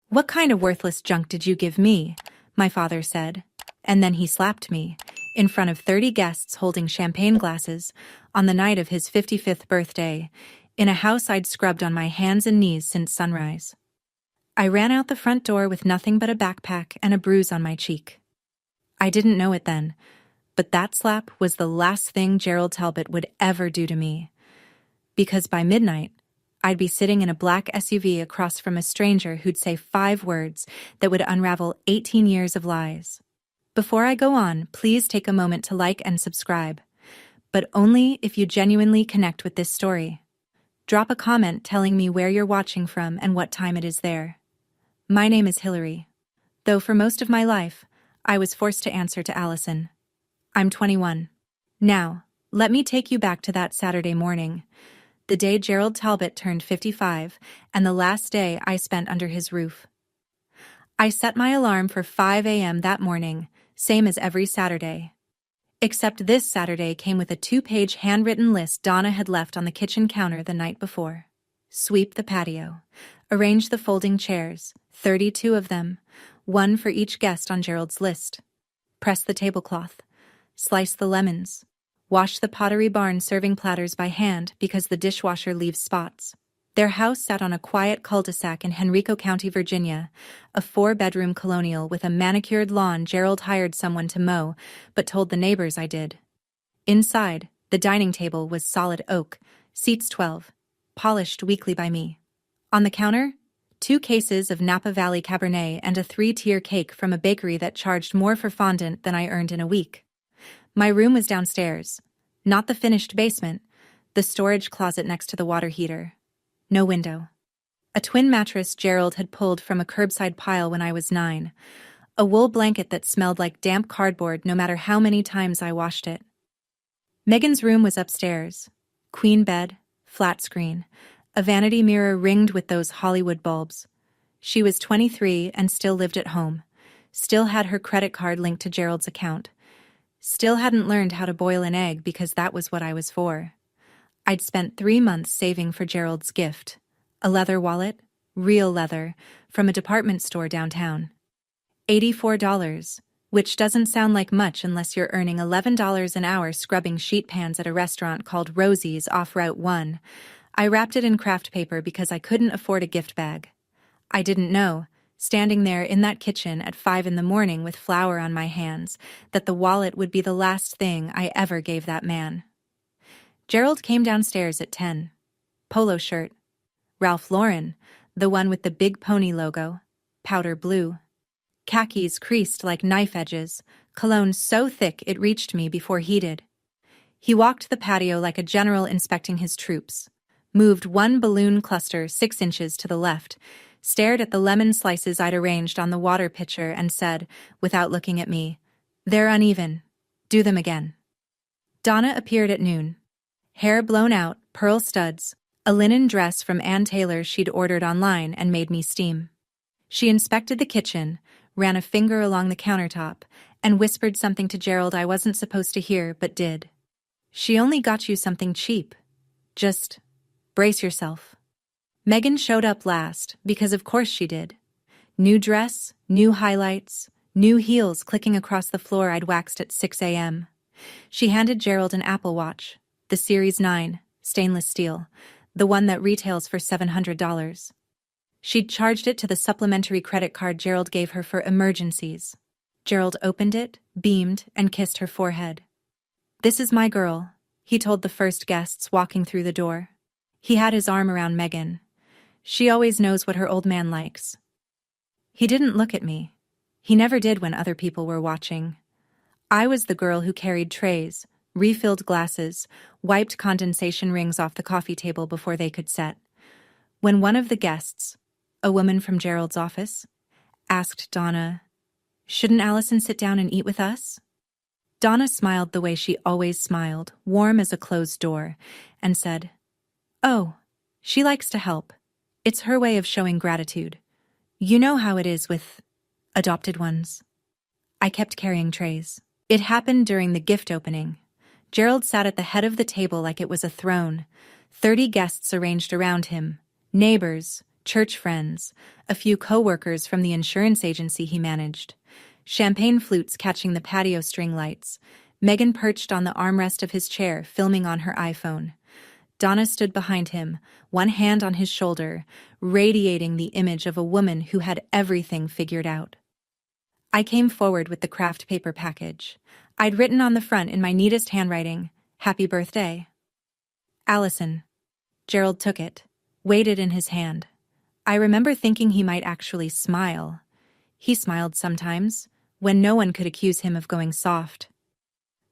"What kind of worthless junk did you give me?" my father said. And then he slapped me, in front of 30 guests holding champagne glasses, on the night of his 55th birthday, in a house I'd scrubbed on my hands and knees since sunrise. I ran out the front door with nothing but a backpack and a bruise on my cheek. I didn't know it then, but that slap was the last thing Gerald Talbot would ever do to me. Because by midnight, I'd be sitting in a black SUV across from a stranger who'd say 5 words that would unravel 18 years of lies. Before I go on, please take a moment to like and subscribe, but only if you genuinely connect with this story. Drop a comment telling me where you're watching from and what time it is there. My name is Hillary, though for most of my life, I was forced to answer to Allison. I'm 21. Now, let me take you back to that Saturday morning, the day Gerald Talbot turned 55, and the last day I spent under his roof. I set my alarm for 5 a.m. that morning, same as every Saturday. Except this Saturday came with a 2-page handwritten list Donna had left on the kitchen counter the night before. Sweep the patio. Arrange the folding chairs, 32 of them, one for each guest on Gerald's list. Press the tablecloth. Slice the lemons. Wash the Pottery Barn serving platters by hand because the dishwasher leaves spots. Their house sat on a quiet cul-de-sac in Henrico County, Virginia, a 4-bedroom colonial with a manicured lawn Gerald hired someone to mow, but told the neighbors I did. Inside, the dining table was solid oak, seats 12, polished weekly by me. On the counter, 2 cases of Napa Valley Cabernet and a 3-tier cake from a bakery that charged more for fondant than I earned in a week. My room was downstairs, not the finished basement, the storage closet next to the water heater. No window. A twin mattress Gerald had pulled from a curbside pile when I was 9. A wool blanket that smelled like damp cardboard no matter how many times I washed it. Megan's room was upstairs. Queen bed, flat screen, a vanity mirror ringed with those Hollywood bulbs. She was 23 and still lived at home. Still had her credit card linked to Gerald's account. Still hadn't learned how to boil an egg because that was what I was for. I'd spent 3 months saving for Gerald's gift. A leather wallet, real leather, from a department store downtown. $84, which doesn't sound like much unless you're earning $11 an hour scrubbing sheet pans at a restaurant called Rosie's off Route 1. I wrapped it in craft paper because I couldn't afford a gift bag. I didn't know, standing there in that kitchen at 5 in the morning with flour on my hands, that the wallet would be the last thing I ever gave that man. Gerald came downstairs at 10. Polo shirt. Ralph Lauren, the one with the big pony logo. Powder blue. Khakis creased like knife edges, cologne so thick it reached me before he did. He walked the patio like a general inspecting his troops, moved one balloon cluster 6 inches to the left, stared at the lemon slices I'd arranged on the water pitcher and said, without looking at me, "They're uneven. Do them again." Donna appeared at noon. Hair blown out, pearl studs, a linen dress from Ann Taylor she'd ordered online and made me steam. She inspected the kitchen, ran a finger along the countertop, and whispered something to Gerald I wasn't supposed to hear but did. "She only got you something cheap. Just brace yourself." Megan showed up last, because of course she did. New dress, new highlights, new heels clicking across the floor I'd waxed at 6 a.m. She handed Gerald an Apple Watch, the Series 9, stainless steel, the one that retails for $700. She'd charged it to the supplementary credit card Gerald gave her for emergencies. Gerald opened it, beamed, and kissed her forehead. "This is my girl," he told the first guests walking through the door. He had his arm around Megan. "She always knows what her old man likes." He didn't look at me. He never did when other people were watching. I was the girl who carried trays, refilled glasses, wiped condensation rings off the coffee table before they could set. When one of the guests, a woman from Gerald's office, asked Donna, "Shouldn't Allison sit down and eat with us?" Donna smiled the way she always smiled, warm as a closed door, and said, "Oh, she likes to help. It's her way of showing gratitude. You know how it is with adopted ones." I kept carrying trays. It happened during the gift opening. Gerald sat at the head of the table like it was a throne. 30 guests arranged around him. Neighbors, church friends, a few co-workers from the insurance agency he managed. Champagne flutes catching the patio string lights. Megan perched on the armrest of his chair, filming on her iPhone. Donna stood behind him, one hand on his shoulder, radiating the image of a woman who had everything figured out. I came forward with the craft paper package. I'd written on the front in my neatest handwriting, "Happy birthday." Allison. Gerald took it, weighed it in his hand. I remember thinking he might actually smile. He smiled sometimes, when no one could accuse him of going soft.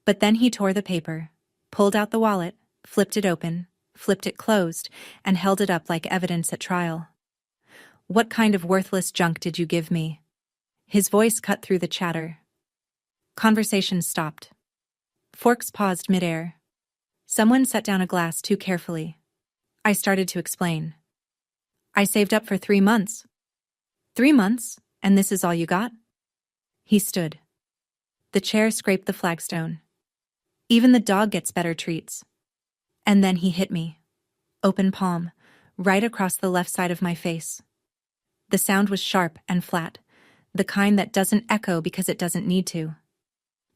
But then he tore the paper, pulled out the wallet, flipped it open, flipped it closed, and held it up like evidence at trial. "What kind of worthless junk did you give me?" His voice cut through the chatter. Conversation stopped. Forks paused midair. Someone set down a glass too carefully. I started to explain. "I saved up for 3 months." 3 months, and this is all you got?" He stood. The chair scraped the flagstone. "Even the dog gets better treats." And then he hit me. Open palm, right across the left side of my face. The sound was sharp and flat, the kind that doesn't echo because it doesn't need to.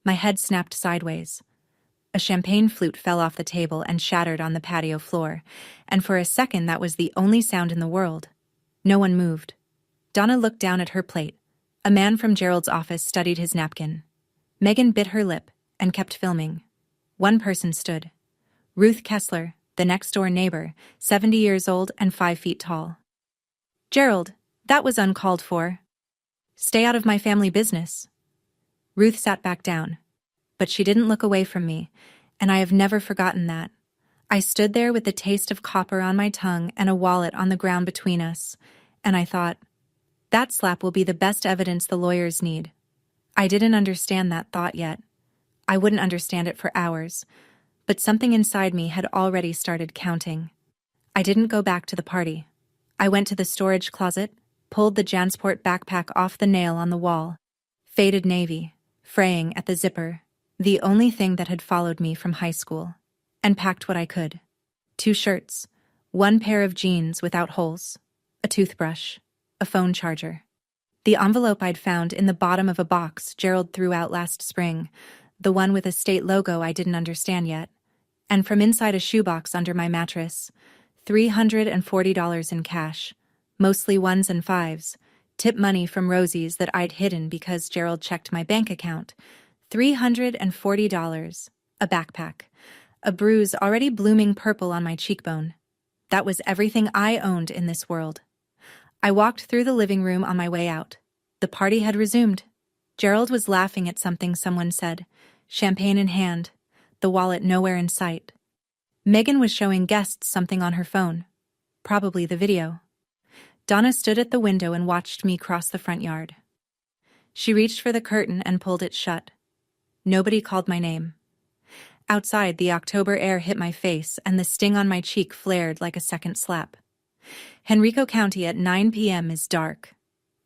My head snapped sideways. A champagne flute fell off the table and shattered on the patio floor, and for a second that was the only sound in the world. No one moved. Donna looked down at her plate. A man from Gerald's office studied his napkin. Megan bit her lip and kept filming. One person stood. Ruth Kessler, the next-door neighbor, 70 years old and 5 feet tall. "Gerald, that was uncalled for. Stay out of my family business." Ruth sat back down, but she didn't look away from me, and I have never forgotten that. I stood there with the taste of copper on my tongue and a wallet on the ground between us, and I thought, that slap will be the best evidence the lawyers need. I didn't understand that thought yet. I wouldn't understand it for hours, but something inside me had already started counting. I didn't go back to the party. I went to the storage closet, pulled the Jansport backpack off the nail on the wall. Faded navy, fraying at the zipper, the only thing that had followed me from high school, and packed what I could. 2 shirts, 1 pair of jeans without holes, a toothbrush, a phone charger. The envelope I'd found in the bottom of a box Gerald threw out last spring, the one with a state logo I didn't understand yet, and from inside a shoebox under my mattress, $340 in cash, mostly 1s and 5s, tip money from Rosie's that I'd hidden because Gerald checked my bank account, $340, a backpack, a bruise already blooming purple on my cheekbone. That was everything I owned in this world. I walked through the living room on my way out. The party had resumed. Gerald was laughing at something someone said, champagne in hand, the wallet nowhere in sight. Megan was showing guests something on her phone, probably the video. Donna stood at the window and watched me cross the front yard. She reached for the curtain and pulled it shut. Nobody called my name. Outside, the October air hit my face and the sting on my cheek flared like a second slap. Henrico County at 9 p.m. is dark.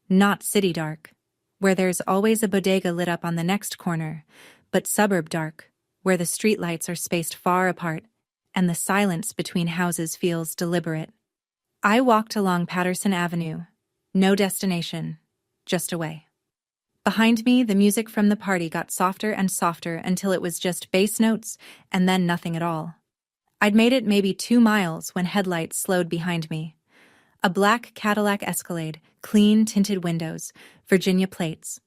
Not city dark, where there's always a bodega lit up on the next corner, but suburb dark, where the streetlights are spaced far apart and the silence between houses feels deliberate. I walked along Patterson Avenue. No destination, just a way. Behind me, the music from the party got softer and softer until it was just bass notes and then nothing at all. I'd made it maybe 2 miles when headlights slowed behind me. A black Cadillac Escalade, clean tinted windows, Virginia plates.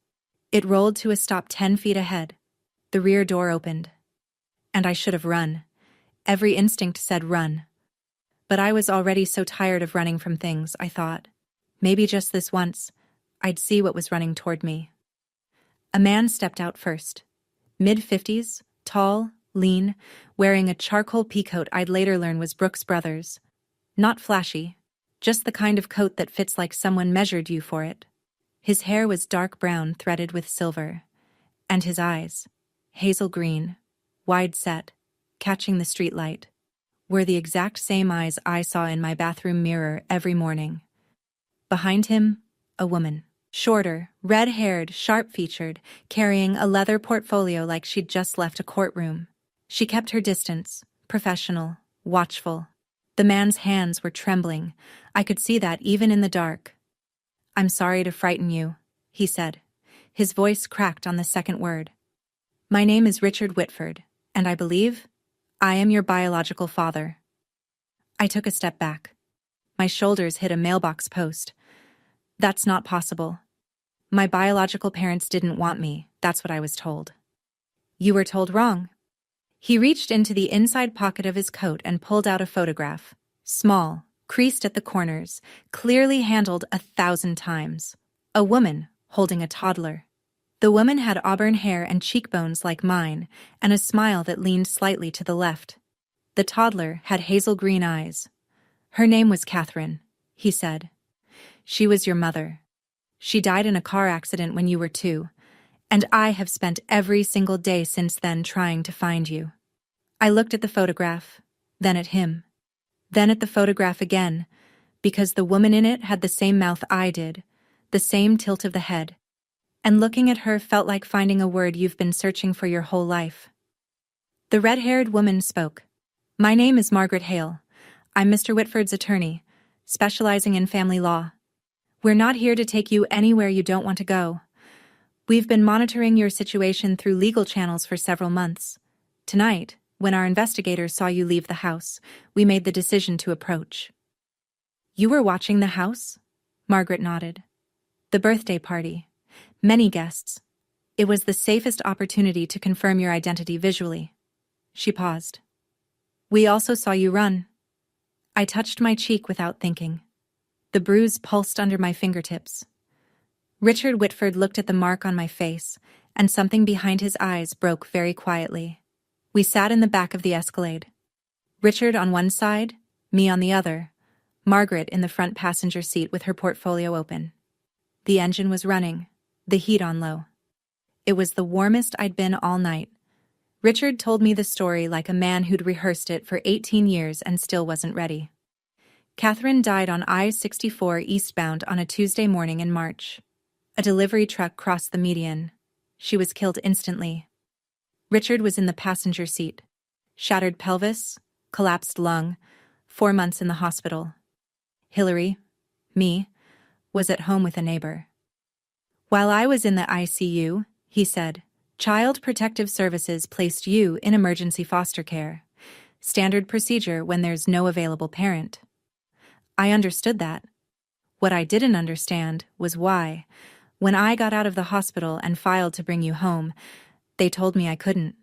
It rolled to a stop 10 feet ahead. The rear door opened. And I should have run. Every instinct said run. But I was already so tired of running from things, I thought. Maybe just this once, I'd see what was running toward me. A man stepped out first. Mid-50s, tall, lean, wearing a charcoal peacoat I'd later learn was Brooks Brothers. Not flashy, just the kind of coat that fits like someone measured you for it. His hair was dark brown threaded with silver. And his eyes, hazel green, wide set, catching the street light, were the exact same eyes I saw in my bathroom mirror every morning. Behind him, a woman. Shorter, red-haired, sharp-featured, carrying a leather portfolio like she'd just left a courtroom. She kept her distance, professional, watchful. The man's hands were trembling. I could see that even in the dark. "I'm sorry to frighten you," he said. His voice cracked on the second word. "My name is Richard Whitford, and I believe I am your biological father." I took a step back. My shoulders hit a mailbox post. "That's not possible. My biological parents didn't want me, that's what I was told." "You were told wrong." He reached into the inside pocket of his coat and pulled out a photograph. Small, creased at the corners, clearly handled 1,000 times. A woman holding a toddler. The woman had auburn hair and cheekbones like mine, and a smile that leaned slightly to the left. The toddler had hazel green eyes. "Her name was Catherine," he said. "She was your mother. She died in a car accident when you were 2, and I have spent every single day since then trying to find you." I looked at the photograph, then at him, then at the photograph again, because the woman in it had the same mouth I did, the same tilt of the head, and looking at her felt like finding a word you've been searching for your whole life. The red-haired woman spoke. "My name is Margaret Hale. I'm Mr. Whitford's attorney, specializing in family law. We're not here to take you anywhere you don't want to go. We've been monitoring your situation through legal channels for several months. Tonight, when our investigators saw you leave the house, we made the decision to approach." "You were watching the house?" Margaret nodded. "The birthday party. Many guests. It was the safest opportunity to confirm your identity visually." She paused. "We also saw you run." I touched my cheek without thinking. The bruise pulsed under my fingertips. Richard Whitford looked at the mark on my face, and something behind his eyes broke very quietly. We sat in the back of the Escalade. Richard on one side, me on the other, Margaret in the front passenger seat with her portfolio open. The engine was running, the heat on low. It was the warmest I'd been all night. Richard told me the story like a man who'd rehearsed it for 18 years and still wasn't ready. Catherine died on I-64 eastbound on a Tuesday morning in March. A delivery truck crossed the median. She was killed instantly. Richard was in the passenger seat. Shattered pelvis, collapsed lung, 4 months in the hospital. Hillary, me, was at home with a neighbor. "While I was in the ICU," he said, "Child Protective Services placed you in emergency foster care. Standard procedure when there's no available parent." I understood that. What I didn't understand was why, when I got out of the hospital and filed to bring you home, they told me I couldn't.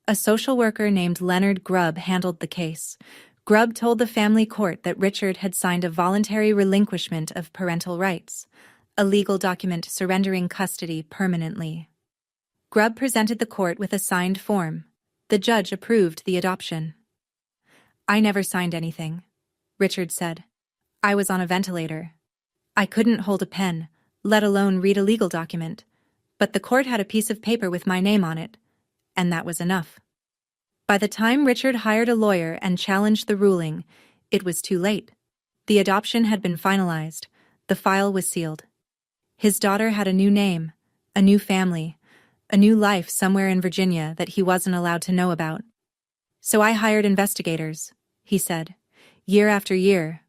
A social worker named Leonard Grubb handled the case. Grubb told the family court that Richard had signed a voluntary relinquishment of parental rights, a legal document surrendering custody permanently. Grubb presented the court with a signed form. The judge approved the adoption. "I never signed anything," Richard said. "I was on a ventilator. I couldn't hold a pen, let alone read a legal document, but the court had a piece of paper with my name on it, and that was enough." By the time Richard hired a lawyer and challenged the ruling, it was too late. The adoption had been finalized. The file was sealed. His daughter had a new name, a new family, a new life somewhere in Virginia that he wasn't allowed to know about. "So I hired investigators," he said. "Year after year.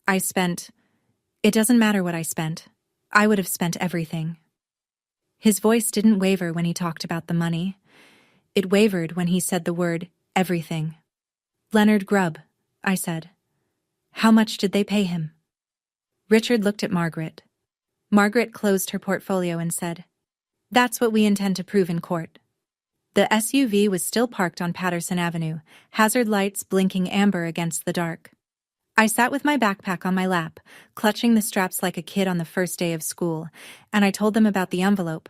It doesn't matter what I spent. I would have spent everything." His voice didn't waver when he talked about the money. It wavered when he said the word, everything. "Leonard Grubb," I said. "How much did they pay him?" Richard looked at Margaret. Margaret closed her portfolio and said, "That's what we intend to prove in court." The SUV was still parked on Patterson Avenue, hazard lights blinking amber against the dark. I sat with my backpack on my lap, clutching the straps like a kid on the first day of school, and I told them about the envelope.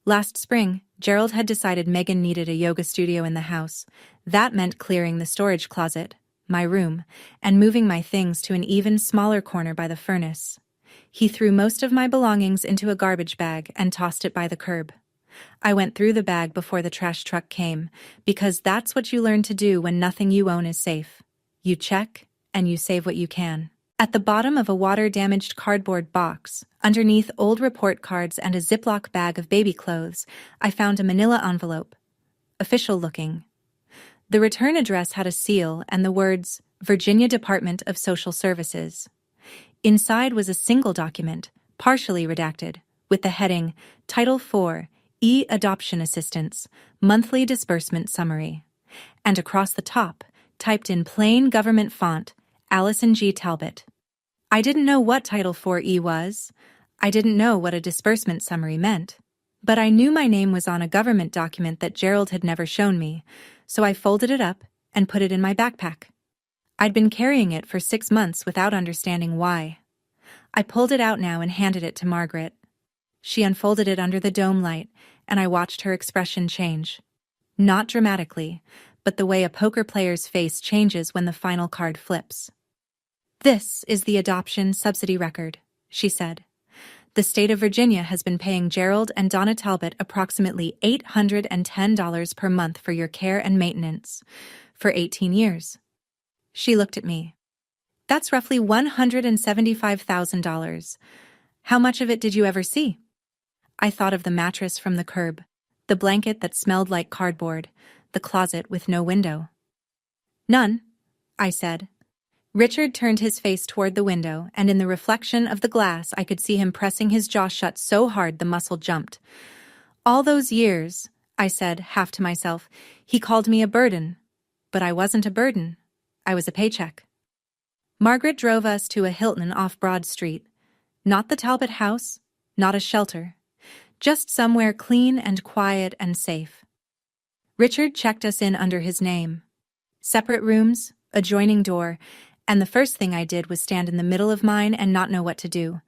Last spring, Gerald had decided Megan needed a yoga studio in the house. That meant clearing the storage closet, my room, and moving my things to an even smaller corner by the furnace. He threw most of my belongings into a garbage bag and tossed it by the curb. I went through the bag before the trash truck came, because that's what you learn to do when nothing you own is safe. You check, and you save what you can. At the bottom of a water-damaged cardboard box, underneath old report cards and a Ziploc bag of baby clothes, I found a manila envelope. Official-looking. The return address had a seal and the words, Virginia Department of Social Services. Inside was a single document, partially redacted, with the heading Title IV, E-Adoption Assistance, Monthly Disbursement Summary. And across the top, typed in plain government font, Allison G. Talbot. I didn't know what Title IV-E was. I didn't know what a disbursement summary meant. But I knew my name was on a government document that Gerald had never shown me, so I folded it up and put it in my backpack. I'd been carrying it for 6 months without understanding why. I pulled it out now and handed it to Margaret. She unfolded it under the dome light, and I watched her expression change. Not dramatically, but the way a poker player's face changes when the final card flips. "This is the adoption subsidy record," she said. "The state of Virginia has been paying Gerald and Donna Talbot approximately $810 per month for your care and maintenance for 18 years. She looked at me. "That's roughly $175,000. How much of it did you ever see?" I thought of the mattress from the curb, the blanket that smelled like cardboard, the closet with no window. "None," I said. Richard turned his face toward the window, and in the reflection of the glass I could see him pressing his jaw shut so hard the muscle jumped. "All those years," I said, half to myself, "he called me a burden. But I wasn't a burden. I was a paycheck." Margaret drove us to a Hilton off Broad Street. Not the Talbot house, not a shelter. Just somewhere clean and quiet and safe. Richard checked us in under his name. Separate rooms, adjoining door, and the first thing I did was stand in the middle of mine and not know what to do.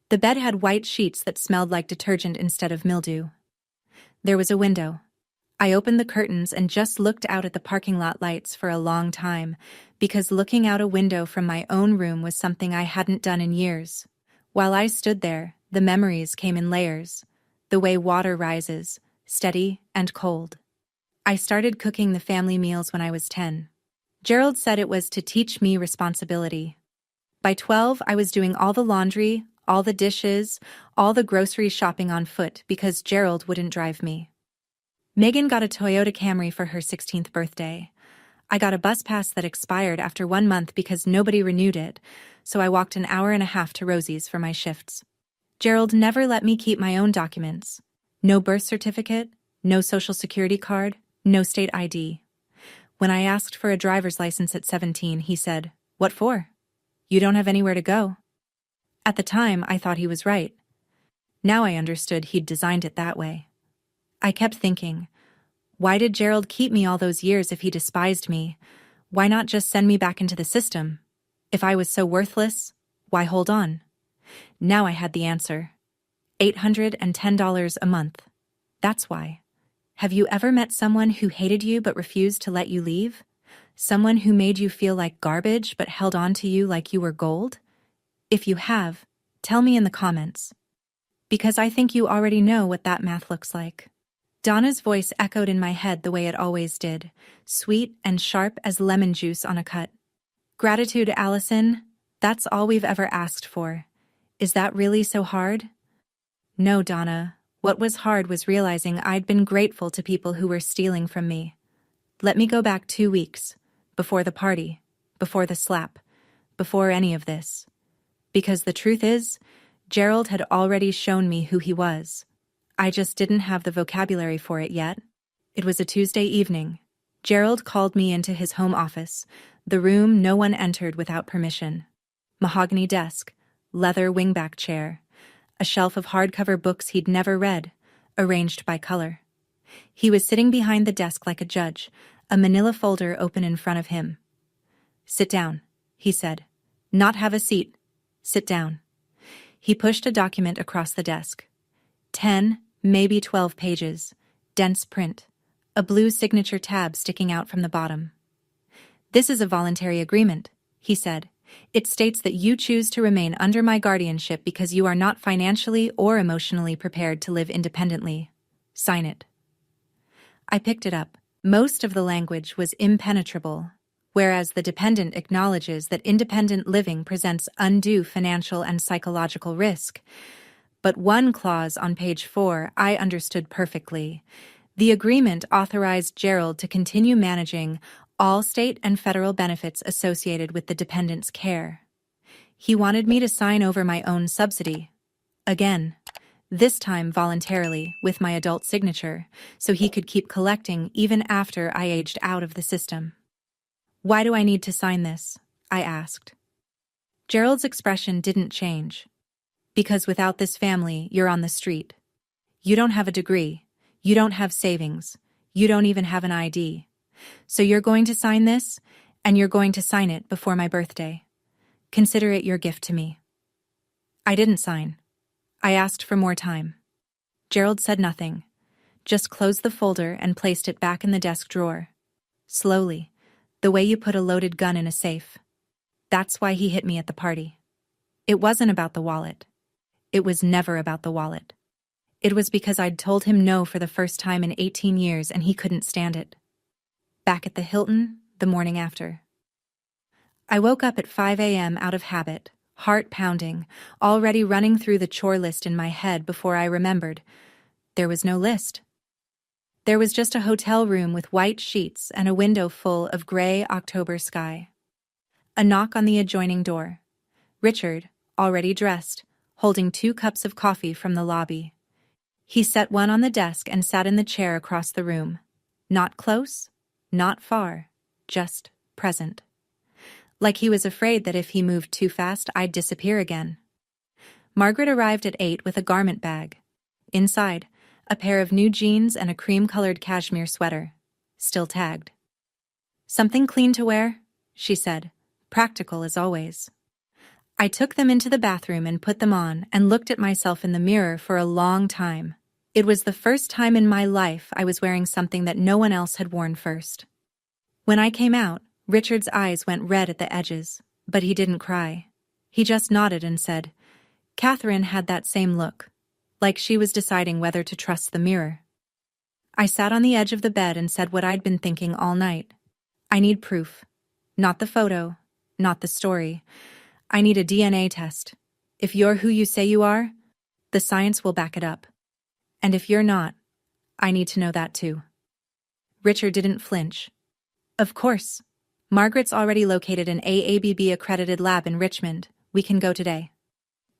The bed had white sheets that smelled like detergent instead of mildew. There was a window. I opened the curtains and just looked out at the parking lot lights for a long time, because looking out a window from my own room was something I hadn't done in years. While I stood there, the memories came in layers, the way water rises, steady and cold. I started cooking the family meals when I was 10. Gerald said it was to teach me responsibility. By 12, I was doing all the laundry, all the dishes, all the grocery shopping on foot because Gerald wouldn't drive me. Megan got a Toyota Camry for her 16th birthday. I got a bus pass that expired after 1 month because nobody renewed it, so I walked an hour and a half to Rosie's for my shifts. Gerald never let me keep my own documents. No birth certificate, no social security card, no state ID. When I asked for a driver's license at 17, he said, "What for? You don't have anywhere to go." At the time, I thought he was right. Now I understood he'd designed it that way. I kept thinking, why did Gerald keep me all those years if he despised me? Why not just send me back into the system? If I was so worthless, why hold on? Now I had the answer. $810 a month. That's why. Have you ever met someone who hated you but refused to let you leave? Someone who made you feel like garbage but held on to you like you were gold? If you have, tell me in the comments. Because I think you already know what that math looks like. Donna's voice echoed in my head the way it always did, sweet and sharp as lemon juice on a cut. "Gratitude, Allison. That's all we've ever asked for. Is that really so hard?" "No, Donna. What was hard was realizing I'd been grateful to people who were stealing from me. Let me go back 2 weeks, before the party, before the slap, before any of this. Because the truth is, Gerald had already shown me who he was. I just didn't have the vocabulary for it yet." It was a Tuesday evening. Gerald called me into his home office, the room no one entered without permission. Mahogany desk, leather wingback chair, a shelf of hardcover books he'd never read, arranged by color. He was sitting behind the desk like a judge, a manila folder open in front of him. "Sit down," he said. "Not have a seat. Sit down." He pushed a document across the desk. 10, maybe 12 pages, dense print, a blue signature tab sticking out from the bottom. "This is a voluntary agreement," he said. "It states that you choose to remain under my guardianship because you are not financially or emotionally prepared to live independently. Sign it." I picked it up. Most of the language was impenetrable, whereas the dependent acknowledges that independent living presents undue financial and psychological risk. But one clause on page 4 I understood perfectly. The agreement authorized Gerald to continue managing all state and federal benefits associated with the dependent's care. He wanted me to sign over my own subsidy. Again. This time voluntarily, with my adult signature, so he could keep collecting even after I aged out of the system. Why do I need to sign this? I asked. Gerald's expression didn't change. Because without this family, you're on the street. You don't have a degree. You don't have savings. You don't even have an ID. So you're going to sign this, and you're going to sign it before my birthday. Consider it your gift to me. I didn't sign. I asked for more time. Gerald said nothing, just closed the folder and placed it back in the desk drawer. Slowly, the way you put a loaded gun in a safe. That's why he hit me at the party. It wasn't about the wallet. It was never about the wallet. It was because I'd told him no for the first time in 18 years and he couldn't stand it. Back at the Hilton, the morning after. I woke up at 5 a.m. out of habit. Heart pounding, already running through the chore list in my head before I remembered. There was no list. There was just a hotel room with white sheets and a window full of gray October sky. A knock on the adjoining door. Richard, already dressed, holding 2 cups of coffee from the lobby. He set one on the desk and sat in the chair across the room. Not close, not far, just present. Like he was afraid that if he moved too fast, I'd disappear again. Margaret arrived at 8 with a garment bag. Inside, a pair of new jeans and a cream-colored cashmere sweater, still tagged. Something clean to wear, she said, practical as always. I took them into the bathroom and put them on and looked at myself in the mirror for a long time. It was the first time in my life I was wearing something that no one else had worn first. When I came out, Richard's eyes went red at the edges, but he didn't cry. He just nodded and said, Catherine had that same look, like she was deciding whether to trust the mirror. I sat on the edge of the bed and said what I'd been thinking all night. I need proof. Not the photo, not the story. I need a DNA test. If you're who you say you are, the science will back it up. And if you're not, I need to know that too. Richard didn't flinch. Of course. Margaret's already located an AABB-accredited lab in Richmond. We can go today.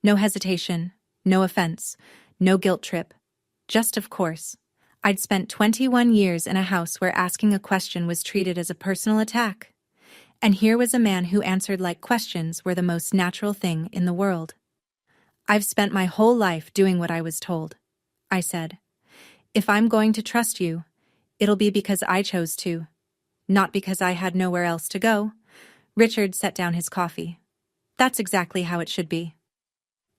No hesitation, no offense, no guilt trip. Just of course. I'd spent 21 years in a house where asking a question was treated as a personal attack. And here was a man who answered like questions were the most natural thing in the world. I've spent my whole life doing what I was told, I said. If I'm going to trust you, it'll be because I chose to. Not because I had nowhere else to go. Richard set down his coffee. That's exactly how it should be.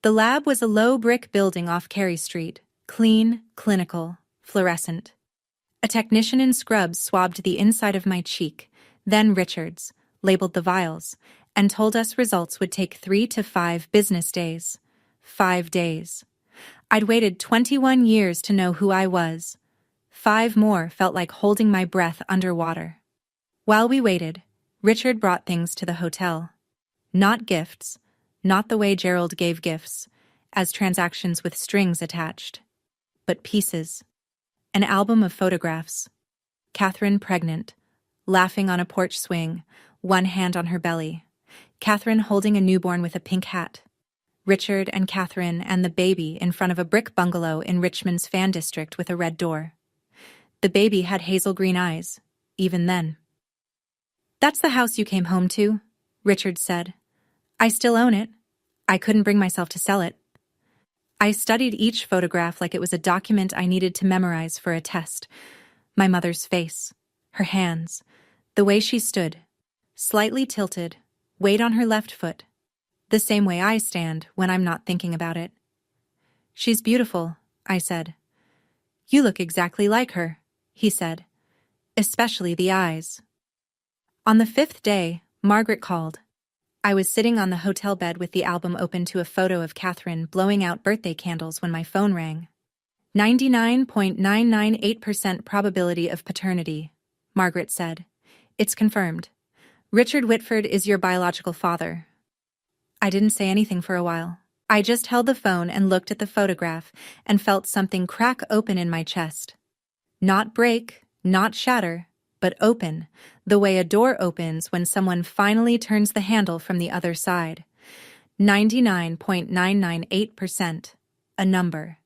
The lab was a low brick building off Carey Street, clean, clinical, fluorescent. A technician in scrubs swabbed the inside of my cheek, then Richard's, labeled the vials, and told us results would take 3 to 5 business days. 5 days. I'd waited 21 years to know who I was. 5 more felt like holding my breath underwater. While we waited, Richard brought things to the hotel. Not gifts, not the way Gerald gave gifts, as transactions with strings attached, but pieces. An album of photographs. Catherine pregnant, laughing on a porch swing, one hand on her belly. Catherine holding a newborn with a pink hat. Richard and Catherine and the baby in front of a brick bungalow in Richmond's fan district with a red door. The baby had hazel green eyes, even then. That's the house you came home to, Richard said. I still own it. I couldn't bring myself to sell it. I studied each photograph like it was a document I needed to memorize for a test. My mother's face, her hands, the way she stood, slightly tilted, weight on her left foot, the same way I stand when I'm not thinking about it. She's beautiful, I said. You look exactly like her, he said, especially the eyes. On the 5th day, Margaret called. I was sitting on the hotel bed with the album open to a photo of Catherine blowing out birthday candles when my phone rang. 99.998% probability of paternity, Margaret said. It's confirmed. Richard Whitford is your biological father. I didn't say anything for a while. I just held the phone and looked at the photograph and felt something crack open in my chest. Not break, not shatter, but open, the way a door opens when someone finally turns the handle from the other side. 99.998%. A number.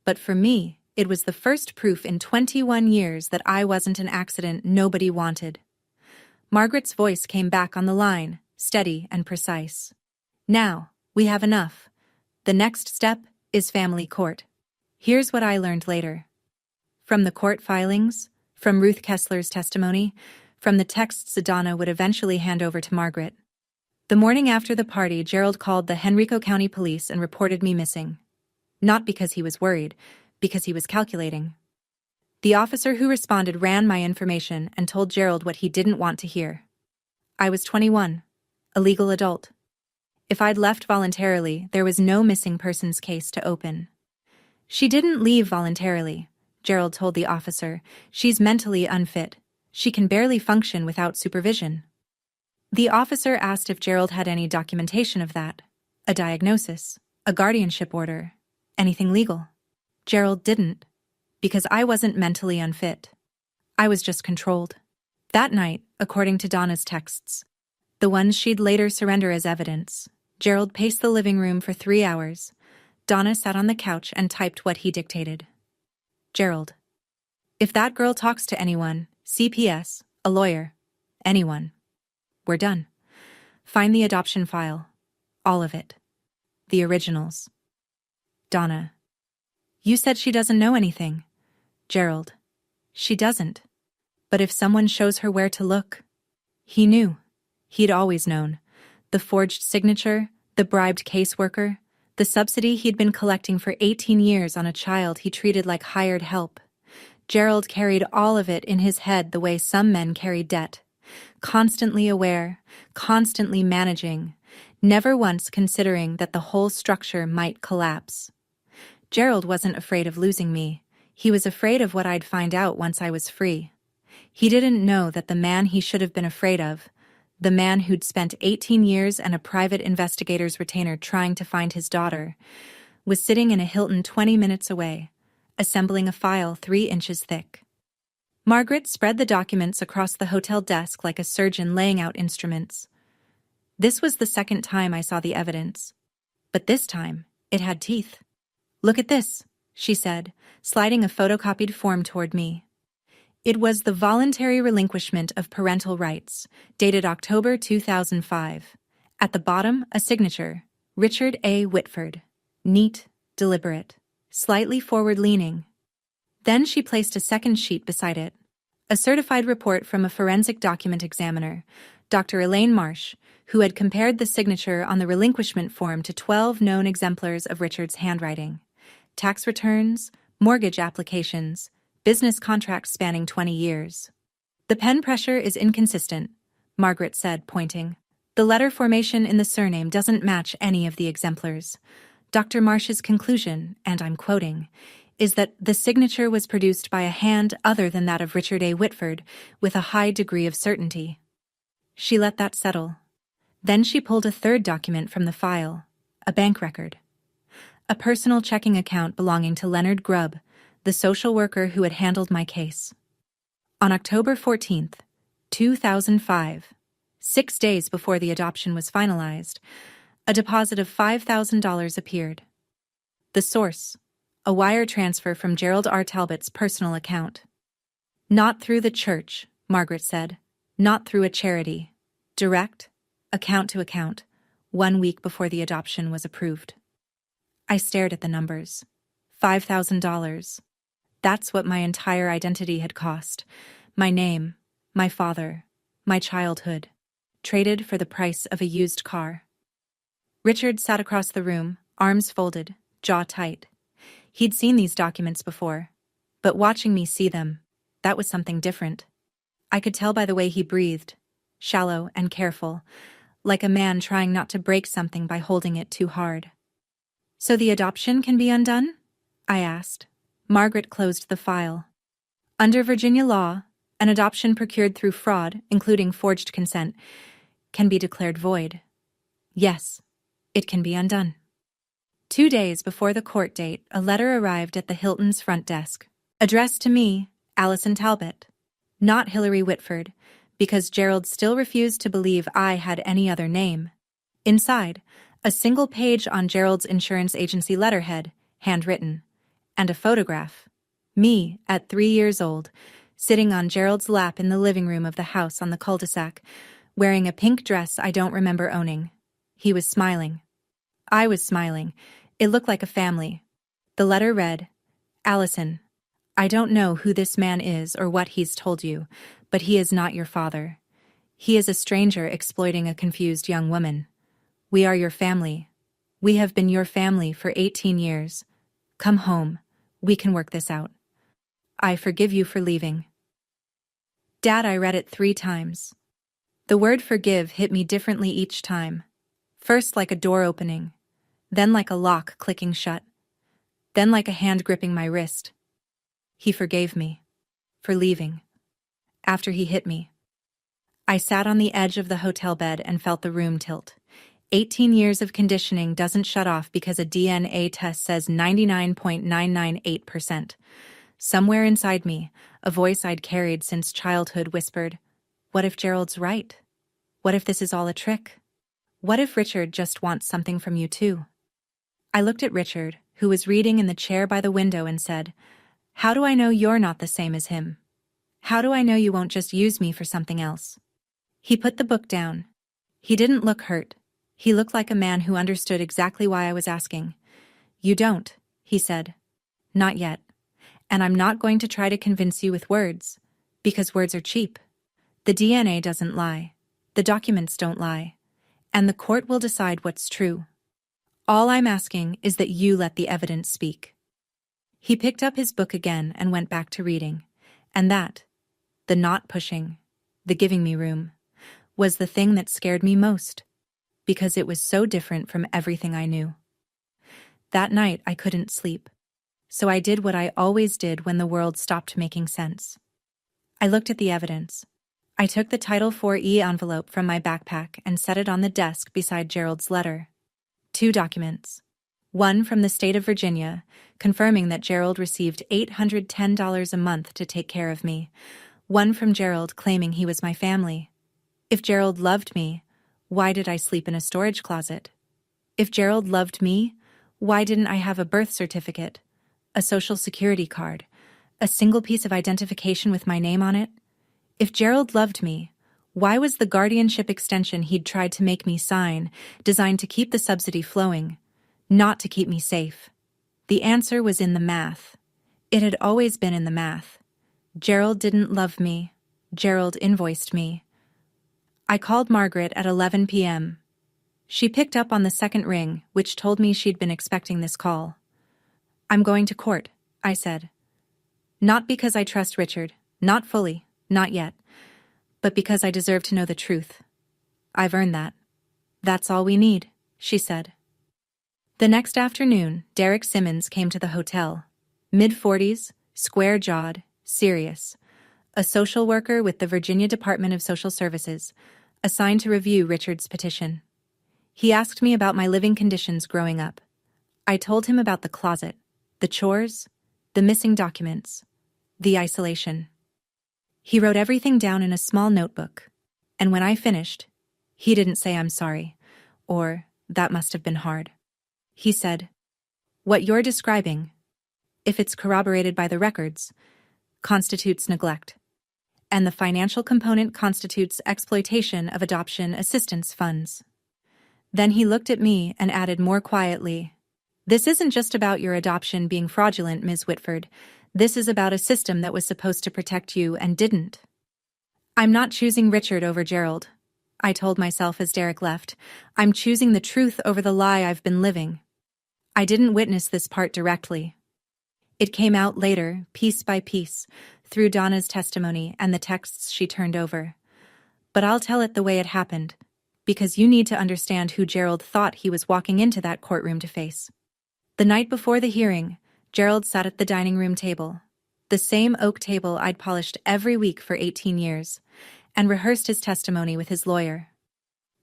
But for me, it was the first proof in 21 years that I wasn't an accident nobody wanted. Margaret's voice came back on the line, steady and precise. Now, we have enough. The next step is family court. Here's what I learned later. From the court filings, from Ruth Kessler's testimony, from the texts Donna would eventually hand over to Margaret. The morning after the party, Gerald called the Henrico County Police and reported me missing. Not because he was worried, because he was calculating. The officer who responded ran my information and told Gerald what he didn't want to hear. I was 21, a legal adult. If I'd left voluntarily, there was no missing persons case to open. She didn't leave voluntarily, Gerald told the officer. She's mentally unfit. She can barely function without supervision. The officer asked if Gerald had any documentation of that. A diagnosis, a guardianship order, anything legal. Gerald didn't, because I wasn't mentally unfit. I was just controlled. That night, according to Donna's texts, the ones she'd later surrender as evidence, Gerald paced the living room for 3 hours. Donna sat on the couch and typed what he dictated. Gerald. If that girl talks to anyone, CPS, a lawyer, anyone, we're done. Find the adoption file. All of it. The originals. Donna. You said she doesn't know anything. Gerald. She doesn't. But if someone shows her where to look. He knew. He'd always known. The forged signature, the bribed caseworker, the subsidy he'd been collecting for 18 years on a child he treated like hired help. Gerald carried all of it in his head the way some men carry debt. Constantly aware, constantly managing, never once considering that the whole structure might collapse. Gerald wasn't afraid of losing me. He was afraid of what I'd find out once I was free. He didn't know that the man he should have been afraid of, the man who'd spent 18 years and a private investigator's retainer trying to find his daughter, was sitting in a Hilton 20 minutes away, assembling a file 3 inches thick. Margaret spread the documents across the hotel desk like a surgeon laying out instruments. This was the second time I saw the evidence. But this time, it had teeth. Look at this, she said, sliding a photocopied form toward me. It was the voluntary relinquishment of parental rights, dated October 2005. At the bottom, a signature, Richard A. Whitford. Neat, deliberate, slightly forward-leaning. Then she placed a second sheet beside it. A certified report from a forensic document examiner, Dr. Elaine Marsh, who had compared the signature on the relinquishment form to 12 known exemplars of Richard's handwriting. Tax returns, mortgage applications, business contracts spanning 20 years. The pen pressure is inconsistent, Margaret said, pointing. The letter formation in the surname doesn't match any of the exemplars. Dr. Marsh's conclusion, and I'm quoting, is that the signature was produced by a hand other than that of Richard A. Whitford, with a high degree of certainty. She let that settle. Then she pulled a third document from the file, a bank record. A personal checking account belonging to Leonard Grubb, the social worker who had handled my case. On October 14th, 2005, 6 days before the adoption was finalized, a deposit of $5,000 appeared. The source, a wire transfer from Gerald R. Talbot's personal account. Not through the church, Margaret said. Not through a charity. Direct, account to account, 1 week before the adoption was approved. I stared at the numbers. $5,000. That's what my entire identity had cost. My name, my father, my childhood, traded for the price of a used car. Richard sat across the room, arms folded, jaw tight. He'd seen these documents before, but watching me see them, that was something different. I could tell by the way he breathed, shallow and careful, like a man trying not to break something by holding it too hard. So the adoption can be undone? I asked. Margaret closed the file. Under Virginia law, an adoption procured through fraud, including forged consent, can be declared void. Yes, it can be undone. 2 days before the court date, a letter arrived at the Hilton's front desk. Addressed to me, Allison Talbot. Not Hillary Whitford, because Gerald still refused to believe I had any other name. Inside, a single page on Gerald's insurance agency letterhead, handwritten, and a photograph. Me, at 3 years old, sitting on Gerald's lap in the living room of the house on the cul-de-sac, wearing a pink dress I don't remember owning. He was smiling. I was smiling. It looked like a family. The letter read, Allison, I don't know who this man is or what he's told you, but he is not your father. He is a stranger exploiting a confused young woman. We are your family. We have been your family for 18 years. Come home. We can work this out. I forgive you for leaving. Dad, I read it 3 times. The word forgive hit me differently each time. First like a door opening, then like a lock clicking shut, then like a hand gripping my wrist. He forgave me. For leaving. After he hit me. I sat on the edge of the hotel bed and felt the room tilt. 18 years of conditioning doesn't shut off because a DNA test says 99.998%. Somewhere inside me, a voice I'd carried since childhood whispered, what if Gerald's right? What if this is all a trick? What if Richard just wants something from you too? I looked at Richard, who was reading in the chair by the window, and said, how do I know you're not the same as him? How do I know you won't just use me for something else? He put the book down. He didn't look hurt. He looked like a man who understood exactly why I was asking. You don't, he said. Not yet. And I'm not going to try to convince you with words, because words are cheap. The DNA doesn't lie. The documents don't lie. And the court will decide what's true. All I'm asking is that you let the evidence speak. He picked up his book again and went back to reading. And that, the not pushing, the giving me room, was the thing that scared me most, because it was so different from everything I knew. That night I couldn't sleep, so I did what I always did when the world stopped making sense. I looked at the evidence. I took the Title IV-E envelope from my backpack and set it on the desk beside Gerald's letter. 2 documents. One from the state of Virginia, confirming that Gerald received $810 a month to take care of me. One from Gerald claiming he was my family. If Gerald loved me, why did I sleep in a storage closet? If Gerald loved me, why didn't I have a birth certificate, a social security card, a single piece of identification with my name on it? If Gerald loved me, why was the guardianship extension he'd tried to make me sign designed to keep the subsidy flowing, not to keep me safe? The answer was in the math. It had always been in the math. Gerald didn't love me. Gerald invoiced me. I called Margaret at 11 p.m. She picked up on the second ring, which told me she'd been expecting this call. I'm going to court, I said. Not because I trust Richard, not fully, not yet, but because I deserve to know the truth. I've earned that. That's all we need, she said. The next afternoon, Derek Simmons came to the hotel. Mid-40s, square-jawed, serious. A social worker with the Virginia Department of Social Services, assigned to review Richard's petition. He asked me about my living conditions growing up. I told him about the closet, the chores, the missing documents, the isolation. He wrote everything down in a small notebook, and when I finished, he didn't say I'm sorry, or that must have been hard. He said, what you're describing, if it's corroborated by the records, constitutes neglect. And the financial component constitutes exploitation of adoption assistance funds. Then he looked at me and added more quietly, this isn't just about your adoption being fraudulent, Ms. Whitford. This is about a system that was supposed to protect you and didn't. I'm not choosing Richard over Gerald, I told myself as Derek left. I'm choosing the truth over the lie I've been living. I didn't witness this part directly. It came out later, piece by piece, through Donna's testimony and the texts she turned over. But I'll tell it the way it happened, because you need to understand who Gerald thought he was walking into that courtroom to face. The night before the hearing, Gerald sat at the dining room table, the same oak table I'd polished every week for 18 years, and rehearsed his testimony with his lawyer.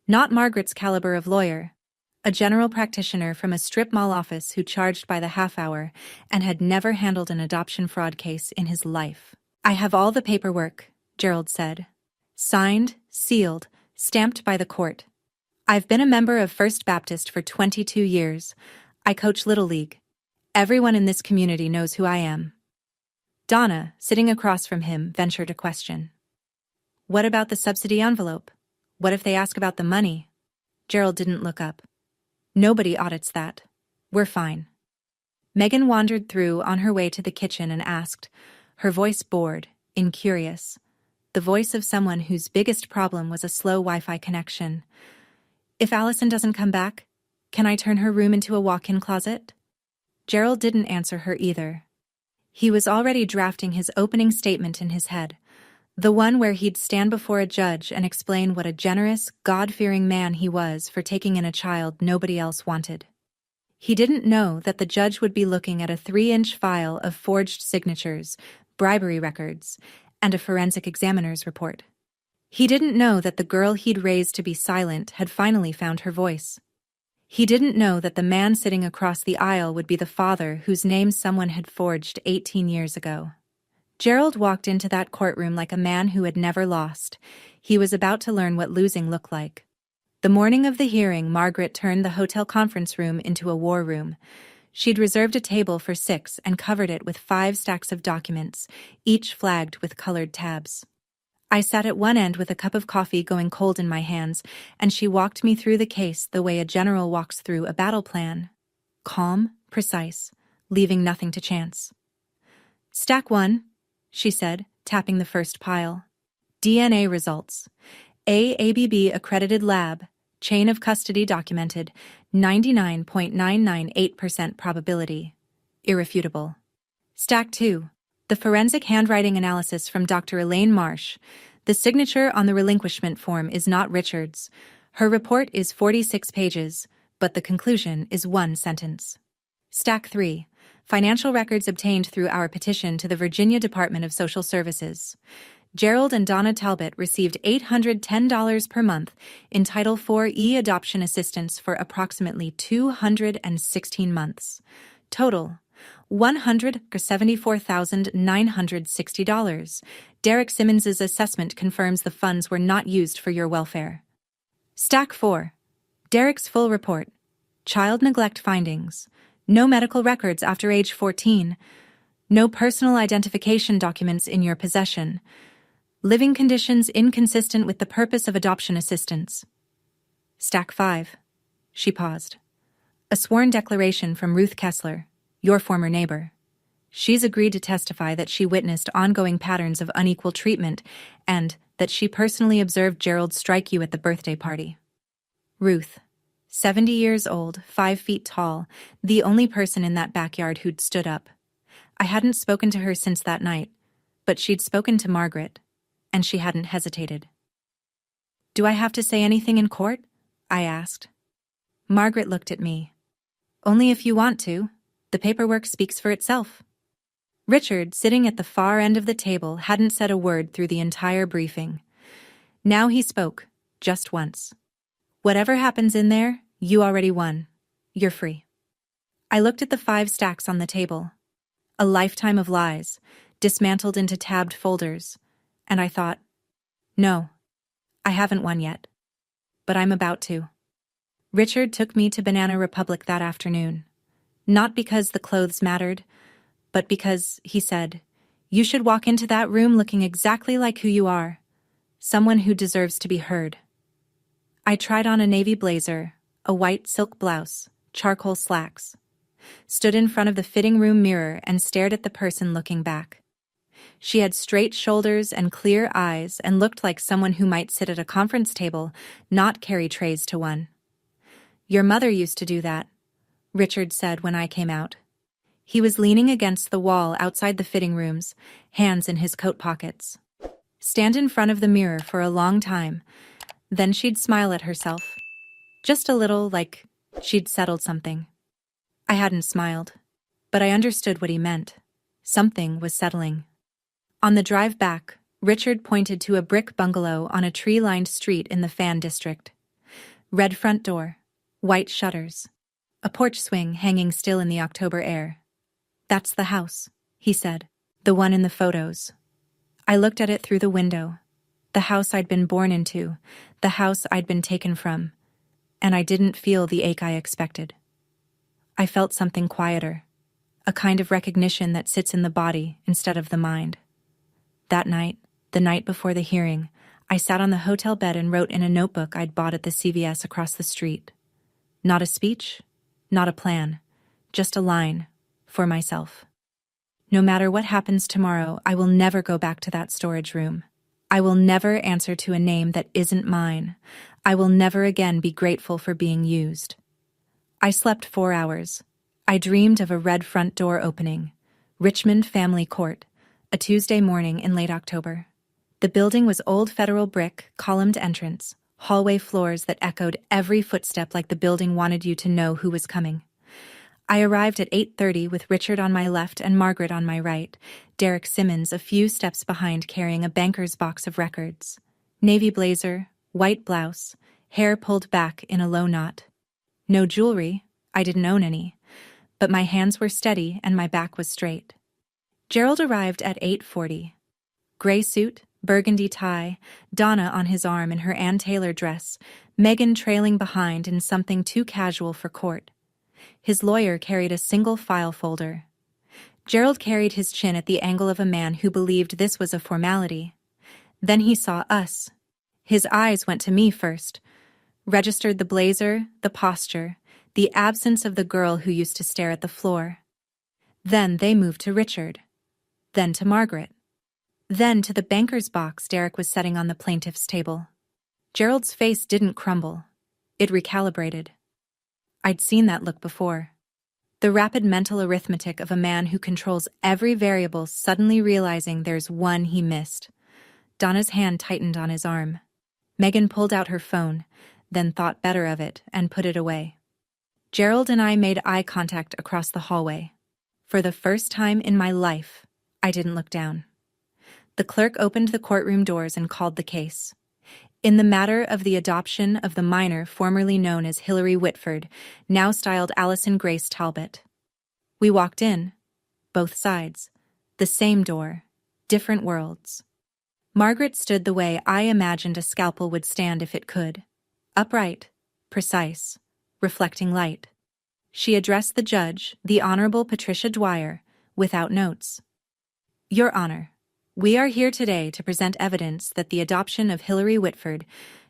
Not Margaret's caliber of lawyer, a general practitioner from a strip mall office who charged by the half hour and had never handled an adoption fraud case in his life. I have all the paperwork, Gerald said. Signed, sealed, stamped by the court. I've been a member of First Baptist for 22 years. I coach Little League. Everyone in this community knows who I am. Donna, sitting across from him, ventured a question. What about the subsidy envelope? What if they ask about the money? Gerald didn't look up. Nobody audits that. We're fine. Megan wandered through on her way to the kitchen and asked, her voice bored, incurious, the voice of someone whose biggest problem was a slow Wi-Fi connection. If Allison doesn't come back, can I turn her room into a walk-in closet? Gerald didn't answer her either. He was already drafting his opening statement in his head, the one where he'd stand before a judge and explain what a generous, God-fearing man he was for taking in a child nobody else wanted. He didn't know that the judge would be looking at a 3-inch file of forged signatures, bribery records, and a forensic examiner's report. He didn't know that the girl he'd raised to be silent had finally found her voice. He didn't know that the man sitting across the aisle would be the father whose name someone had forged 18 years ago. Gerald walked into that courtroom like a man who had never lost. He was about to learn what losing looked like. The morning of the hearing, Margaret turned the hotel conference room into a war room. She'd reserved a table for 6 and covered it with 5 stacks of documents, each flagged with colored tabs. I sat at one end with a cup of coffee going cold in my hands, and she walked me through the case the way a general walks through a battle plan. Calm, precise, leaving nothing to chance. Stack 1, she said, tapping the first pile. DNA results. AABB accredited lab, chain of custody documented, 99.998% probability. Irrefutable. Stack 2. The forensic handwriting analysis from Dr. Elaine Marsh. The signature on the relinquishment form is not Richard's. Her report is 46 pages, but the conclusion is 1 sentence. Stack 3. Financial records obtained through our petition to the Virginia Department of Social Services. Gerald and Donna Talbot received $810 per month in Title IV e-adoption assistance for approximately 216 months. Total, $174,960. Derek Simmons's assessment confirms the funds were not used for your welfare. Stack 4. Derek's full report. Child neglect findings. No medical records after age 14. No personal identification documents in your possession. Living conditions inconsistent with the purpose of adoption assistance. Stack 5. She paused. A sworn declaration from Ruth Kessler, your former neighbor. She's agreed to testify that she witnessed ongoing patterns of unequal treatment and that she personally observed Gerald strike you at the birthday party. Ruth, 70 years old, 5 feet tall, the only person in that backyard who'd stood up. I hadn't spoken to her since that night, but she'd spoken to Margaret, and she hadn't hesitated. Do I have to say anything in court? I asked. Margaret looked at me. Only if you want to. The paperwork speaks for itself. Richard, sitting at the far end of the table, hadn't said a word through the entire briefing. Now he spoke, just once. Whatever happens in there, you already won. You're free. I looked at the 5 stacks on the table. A lifetime of lies, dismantled into tabbed folders, and I thought, no, I haven't won yet. But I'm about to. Richard took me to Banana Republic that afternoon. Not because the clothes mattered, but because, he said, you should walk into that room looking exactly like who you are, someone who deserves to be heard. I tried on a navy blazer, a white silk blouse, charcoal slacks, stood in front of the fitting room mirror and stared at the person looking back. She had straight shoulders and clear eyes and looked like someone who might sit at a conference table, not carry trays to one. Your mother used to do that, Richard said when I came out. He was leaning against the wall outside the fitting rooms, hands in his coat pockets. Stand in front of the mirror for a long time, then she'd smile at herself. Just a little, like she'd settled something. I hadn't smiled, but I understood what he meant. Something was settling. On the drive back, Richard pointed to a brick bungalow on a tree-lined street in the Fan District. Red front door, white shutters, a porch swing hanging still in the October air. That's the house, he said, the one in the photos. I looked at it through the window. The house I'd been born into, the house I'd been taken from, and I didn't feel the ache I expected. I felt something quieter, a kind of recognition that sits in the body instead of the mind. That night, the night before the hearing, I sat on the hotel bed and wrote in a notebook I'd bought at the CVS across the street. Not a speech, not a plan, just a line, for myself. No matter what happens tomorrow, I will never go back to that storage room. I will never answer to a name that isn't mine. I will never again be grateful for being used. I slept 4 hours. I dreamed of a red front door opening. Richmond Family Court, a Tuesday morning in late October. The building was old federal brick, columned entrance, hallway floors that echoed every footstep like the building wanted you to know who was coming. I arrived at 8:30 with Richard on my left and Margaret on my right, Derek Simmons a few steps behind carrying a banker's box of records. Navy blazer, white blouse, hair pulled back in a low knot. No jewelry, I didn't own any, but my hands were steady and my back was straight. Gerald arrived at 8:40. Gray suit, burgundy tie, Donna on his arm in her Ann Taylor dress, Megan trailing behind in something too casual for court. His lawyer carried a single file folder. Gerald carried his chin at the angle of a man who believed this was a formality. Then he saw us. His eyes went to me first, registered the blazer, the posture, the absence of the girl who used to stare at the floor. Then they moved to Richard. Then to Margaret. Then to the banker's box Derek was setting on the plaintiff's table. Gerald's face didn't crumble. It recalibrated. I'd seen that look before. The rapid mental arithmetic of a man who controls every variable suddenly realizing there's one he missed. Donna's hand tightened on his arm. Megan pulled out her phone, then thought better of it and put it away. Gerald and I made eye contact across the hallway. For the first time in my life, I didn't look down. The clerk opened the courtroom doors and called the case. In the matter of the adoption of the minor formerly known as Hillary Whitford, now styled Allison Grace Talbot. We walked in, both sides, the same door, different worlds. Margaret stood the way I imagined a scalpel would stand if it could, upright, precise, reflecting light. She addressed the judge, the Honorable Patricia Dwyer, without notes. Your Honor, we are here today to present evidence that the adoption of Hillary Whitford,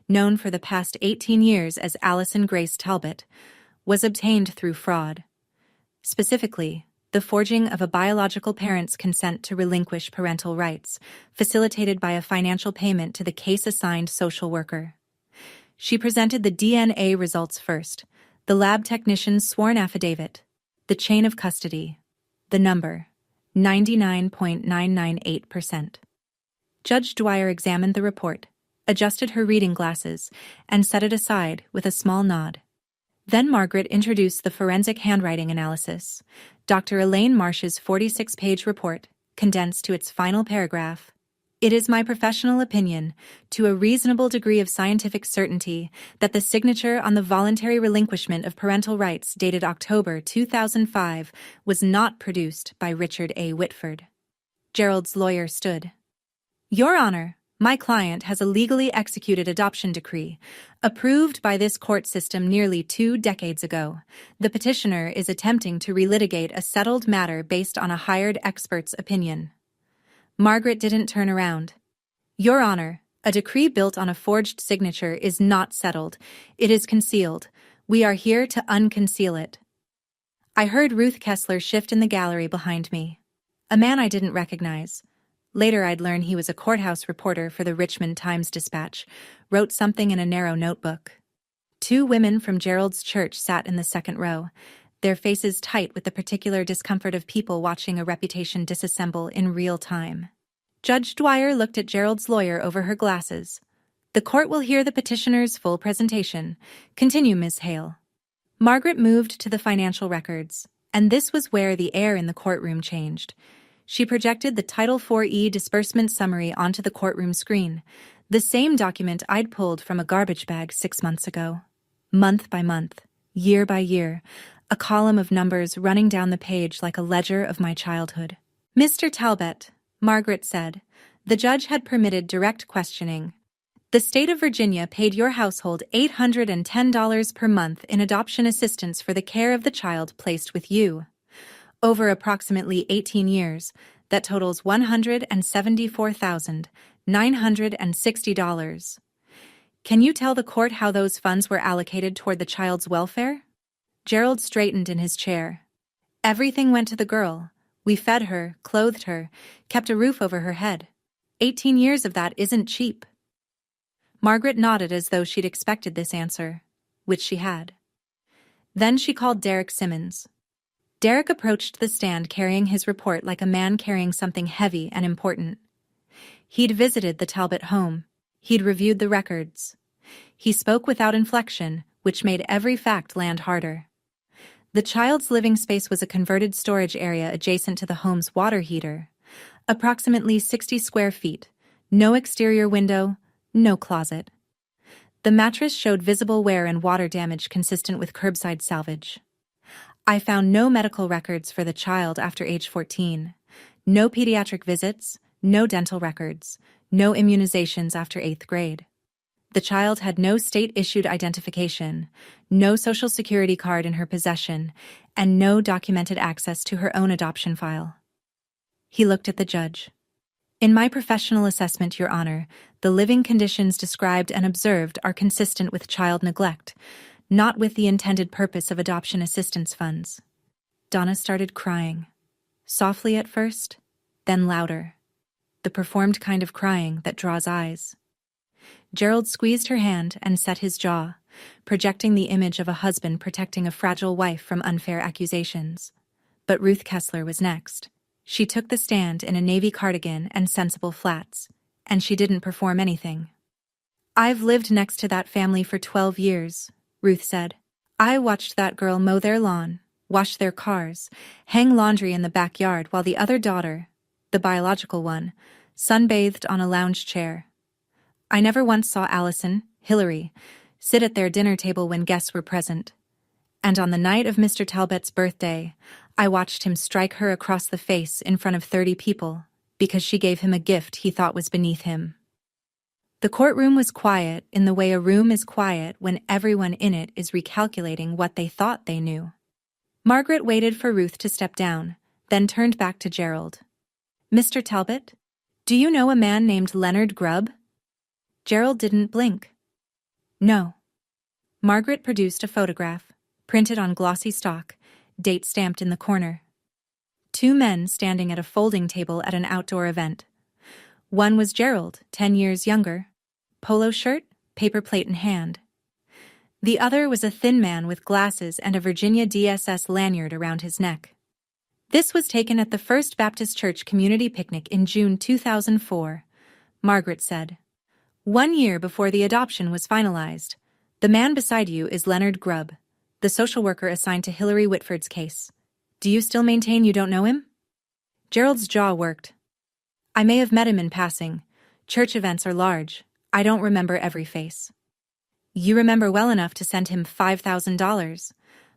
known for the past 18 years as Allison Grace Talbot, was obtained through fraud. Specifically, the forging of a biological parent's consent to relinquish parental rights, facilitated by a financial payment to the case-assigned social worker. She presented the DNA results first, the lab technician's sworn affidavit, the chain of custody, the number, 99.998%. Judge Dwyer examined the report, adjusted her reading glasses, and set it aside with a small nod. Then Margaret introduced the forensic handwriting analysis, Dr. Elaine Marsh's 46-page report, condensed to its final paragraph. It is my professional opinion, to a reasonable degree of scientific certainty, that the signature on the voluntary relinquishment of parental rights dated October 2005 was not produced by Richard A. Whitford. Gerald's lawyer stood. Your Honor, my client has a legally executed adoption decree, approved by this court system nearly 2 decades ago. The petitioner is attempting to relitigate a settled matter based on a hired expert's opinion. Margaret didn't turn around. Your Honor, a decree built on a forged signature is not settled. It is concealed. We are here to unconceal it. I heard Ruth Kessler shift in the gallery behind me. A man I didn't recognize. Later I'd learn he was a courthouse reporter for the Richmond Times-Dispatch, wrote something in a narrow notebook. 2 women from Gerald's church sat in the second row, their faces tight with the particular discomfort of people watching a reputation disassemble in real time. Judge Dwyer looked at Gerald's lawyer over her glasses. The court will hear the petitioner's full presentation. Continue, Ms. Hale. Margaret moved to the financial records, and this was where the air in the courtroom changed. She projected the Title IV-E disbursement summary onto the courtroom screen, the same document I'd pulled from a garbage bag 6 months ago. Month by month, year by year, a column of numbers running down the page like a ledger of my childhood. Mr. Talbot, Margaret said, The judge had permitted direct questioning. The state of Virginia paid your household $810 per month in adoption assistance for the care of the child placed with you. Over approximately 18 years, that totals $174,960. Can you tell the court how those funds were allocated toward the child's welfare? Gerald straightened in his chair. Everything went to the girl. We fed her, clothed her, kept a roof over her head. 18 years of that isn't cheap. Margaret nodded as though she'd expected this answer, which she had. Then she called Derek Simmons. Derek approached the stand carrying his report like a man carrying something heavy and important. He'd visited the Talbot home. He'd reviewed the records. He spoke without inflection, which made every fact land harder. The child's living space was a converted storage area adjacent to the home's water heater. Approximately 60 square feet. No exterior window, no closet. The mattress showed visible wear and water damage consistent with curbside salvage. I found no medical records for the child after age 14. No pediatric visits, no dental records, no immunizations after 8th grade. The child had no state-issued identification, no social security card in her possession, and no documented access to her own adoption file. He looked at the judge. In my professional assessment, Your Honor, the living conditions described and observed are consistent with child neglect, not with the intended purpose of adoption assistance funds. Donna started crying. Softly at first, then louder. The performed kind of crying that draws eyes. Gerald squeezed her hand and set his jaw, projecting the image of a husband protecting a fragile wife from unfair accusations. But Ruth Kessler was next. She took the stand in a navy cardigan and sensible flats, and she didn't perform anything. I've lived next to that family for 12 years, Ruth said. I watched that girl mow their lawn, wash their cars, hang laundry in the backyard while the other daughter, the biological one, sunbathed on a lounge chair. I never once saw Allison, Hillary, sit at their dinner table when guests were present. And on the night of Mr. Talbot's birthday, I watched him strike her across the face in front of 30 people because she gave him a gift he thought was beneath him. The courtroom was quiet in the way a room is quiet when everyone in it is recalculating what they thought they knew. Margaret waited for Ruth to step down, then turned back to Gerald. Mr. Talbot, do you know a man named Leonard Grubb? Gerald didn't blink. No. Margaret produced a photograph, printed on glossy stock, date stamped in the corner. 2 men standing at a folding table at an outdoor event. One was Gerald, 10 years younger. Polo shirt, paper plate in hand. The other was a thin man with glasses and a Virginia DSS lanyard around his neck. This was taken at the First Baptist Church community picnic in June 2004, Margaret said. 1 year before the adoption was finalized. The man beside you is Leonard Grubb, the social worker assigned to Hillary Whitford's case. Do you still maintain you don't know him? Gerald's jaw worked. I may have met him in passing. Church events are large. I don't remember every face. You remember well enough to send him $5,000.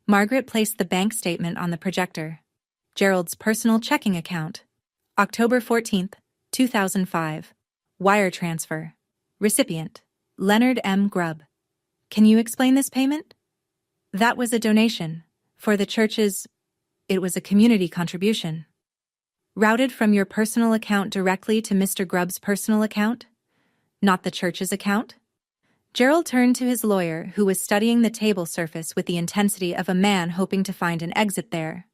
Margaret placed the bank statement on the projector. Gerald's personal checking account. October 14th, 2005. Wire transfer. Recipient. Leonard M. Grubb. Can you explain this payment? That was a donation. For the church's... It was a community contribution. Routed from your personal account directly to Mr. Grubb's personal account? Not the church's account? Gerald turned to his lawyer, who was studying the table surface with the intensity of a man hoping to find an exit there.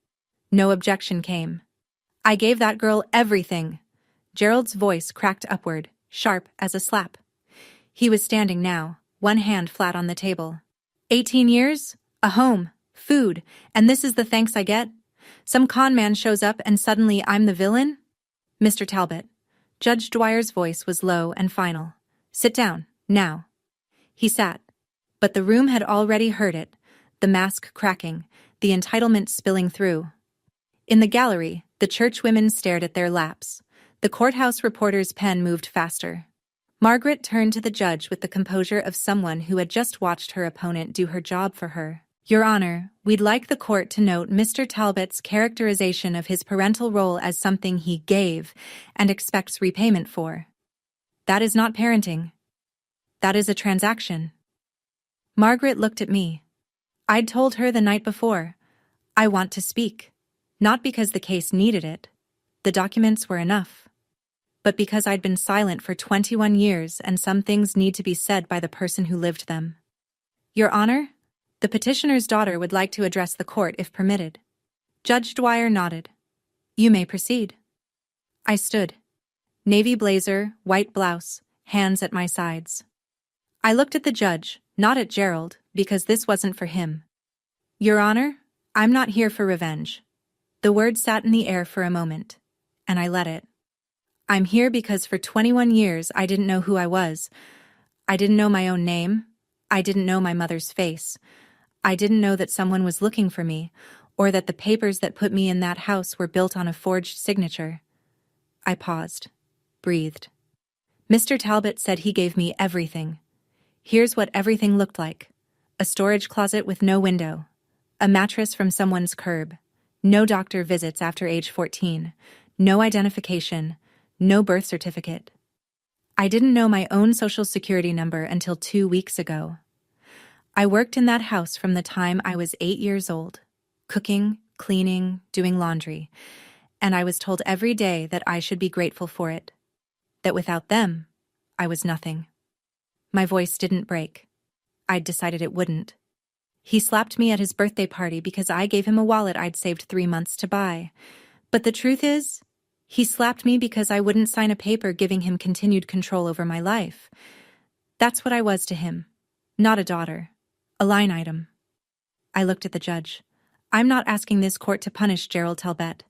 No objection came. I gave that girl everything. Gerald's voice cracked upward, sharp as a slap. He was standing now, one hand flat on the table. 18 years, a home, food, and this is the thanks I get? Some con man shows up and suddenly I'm the villain? Mr. Talbot. Judge Dwyer's voice was low and final. Sit down, now. He sat. But the room had already heard it, the mask cracking, the entitlement spilling through. In the gallery, the churchwomen stared at their laps. The courthouse reporter's pen moved faster. Margaret turned to the judge with the composure of someone who had just watched her opponent do her job for her. Your Honor, we'd like the court to note Mr. Talbot's characterization of his parental role as something he gave and expects repayment for. That is not parenting. That is a transaction. Margaret looked at me. I'd told her the night before, I want to speak. Not because the case needed it. The documents were enough. But because I'd been silent for 21 years and some things need to be said by the person who lived them. Your Honor, the petitioner's daughter would like to address the court if permitted. Judge Dwyer nodded. You may proceed. I stood. Navy blazer, white blouse, hands at my sides. I looked at the judge, not at Gerald, because this wasn't for him. Your Honor, I'm not here for revenge. The word sat in the air for a moment, and I let it. I'm here because for 21 years I didn't know who I was. I didn't know my own name. I didn't know my mother's face. I didn't know that someone was looking for me, or that the papers that put me in that house were built on a forged signature. I paused, breathed. Mr. Talbot said he gave me everything. Here's what everything looked like. A storage closet with no window. A mattress from someone's curb. No doctor visits after age 14. No identification. No birth certificate. I didn't know my own social security number until 2 weeks ago. I worked in that house from the time I was 8 years old, cooking, cleaning, doing laundry, and I was told every day that I should be grateful for it, that without them, I was nothing. My voice didn't break. I'd decided it wouldn't. He slapped me at his birthday party because I gave him a wallet I'd saved 3 months to buy. But the truth is, he slapped me because I wouldn't sign a paper giving him continued control over my life. That's what I was to him. Not a daughter. A line item. I looked at the judge. I'm not asking this court to punish Gerald Talbot.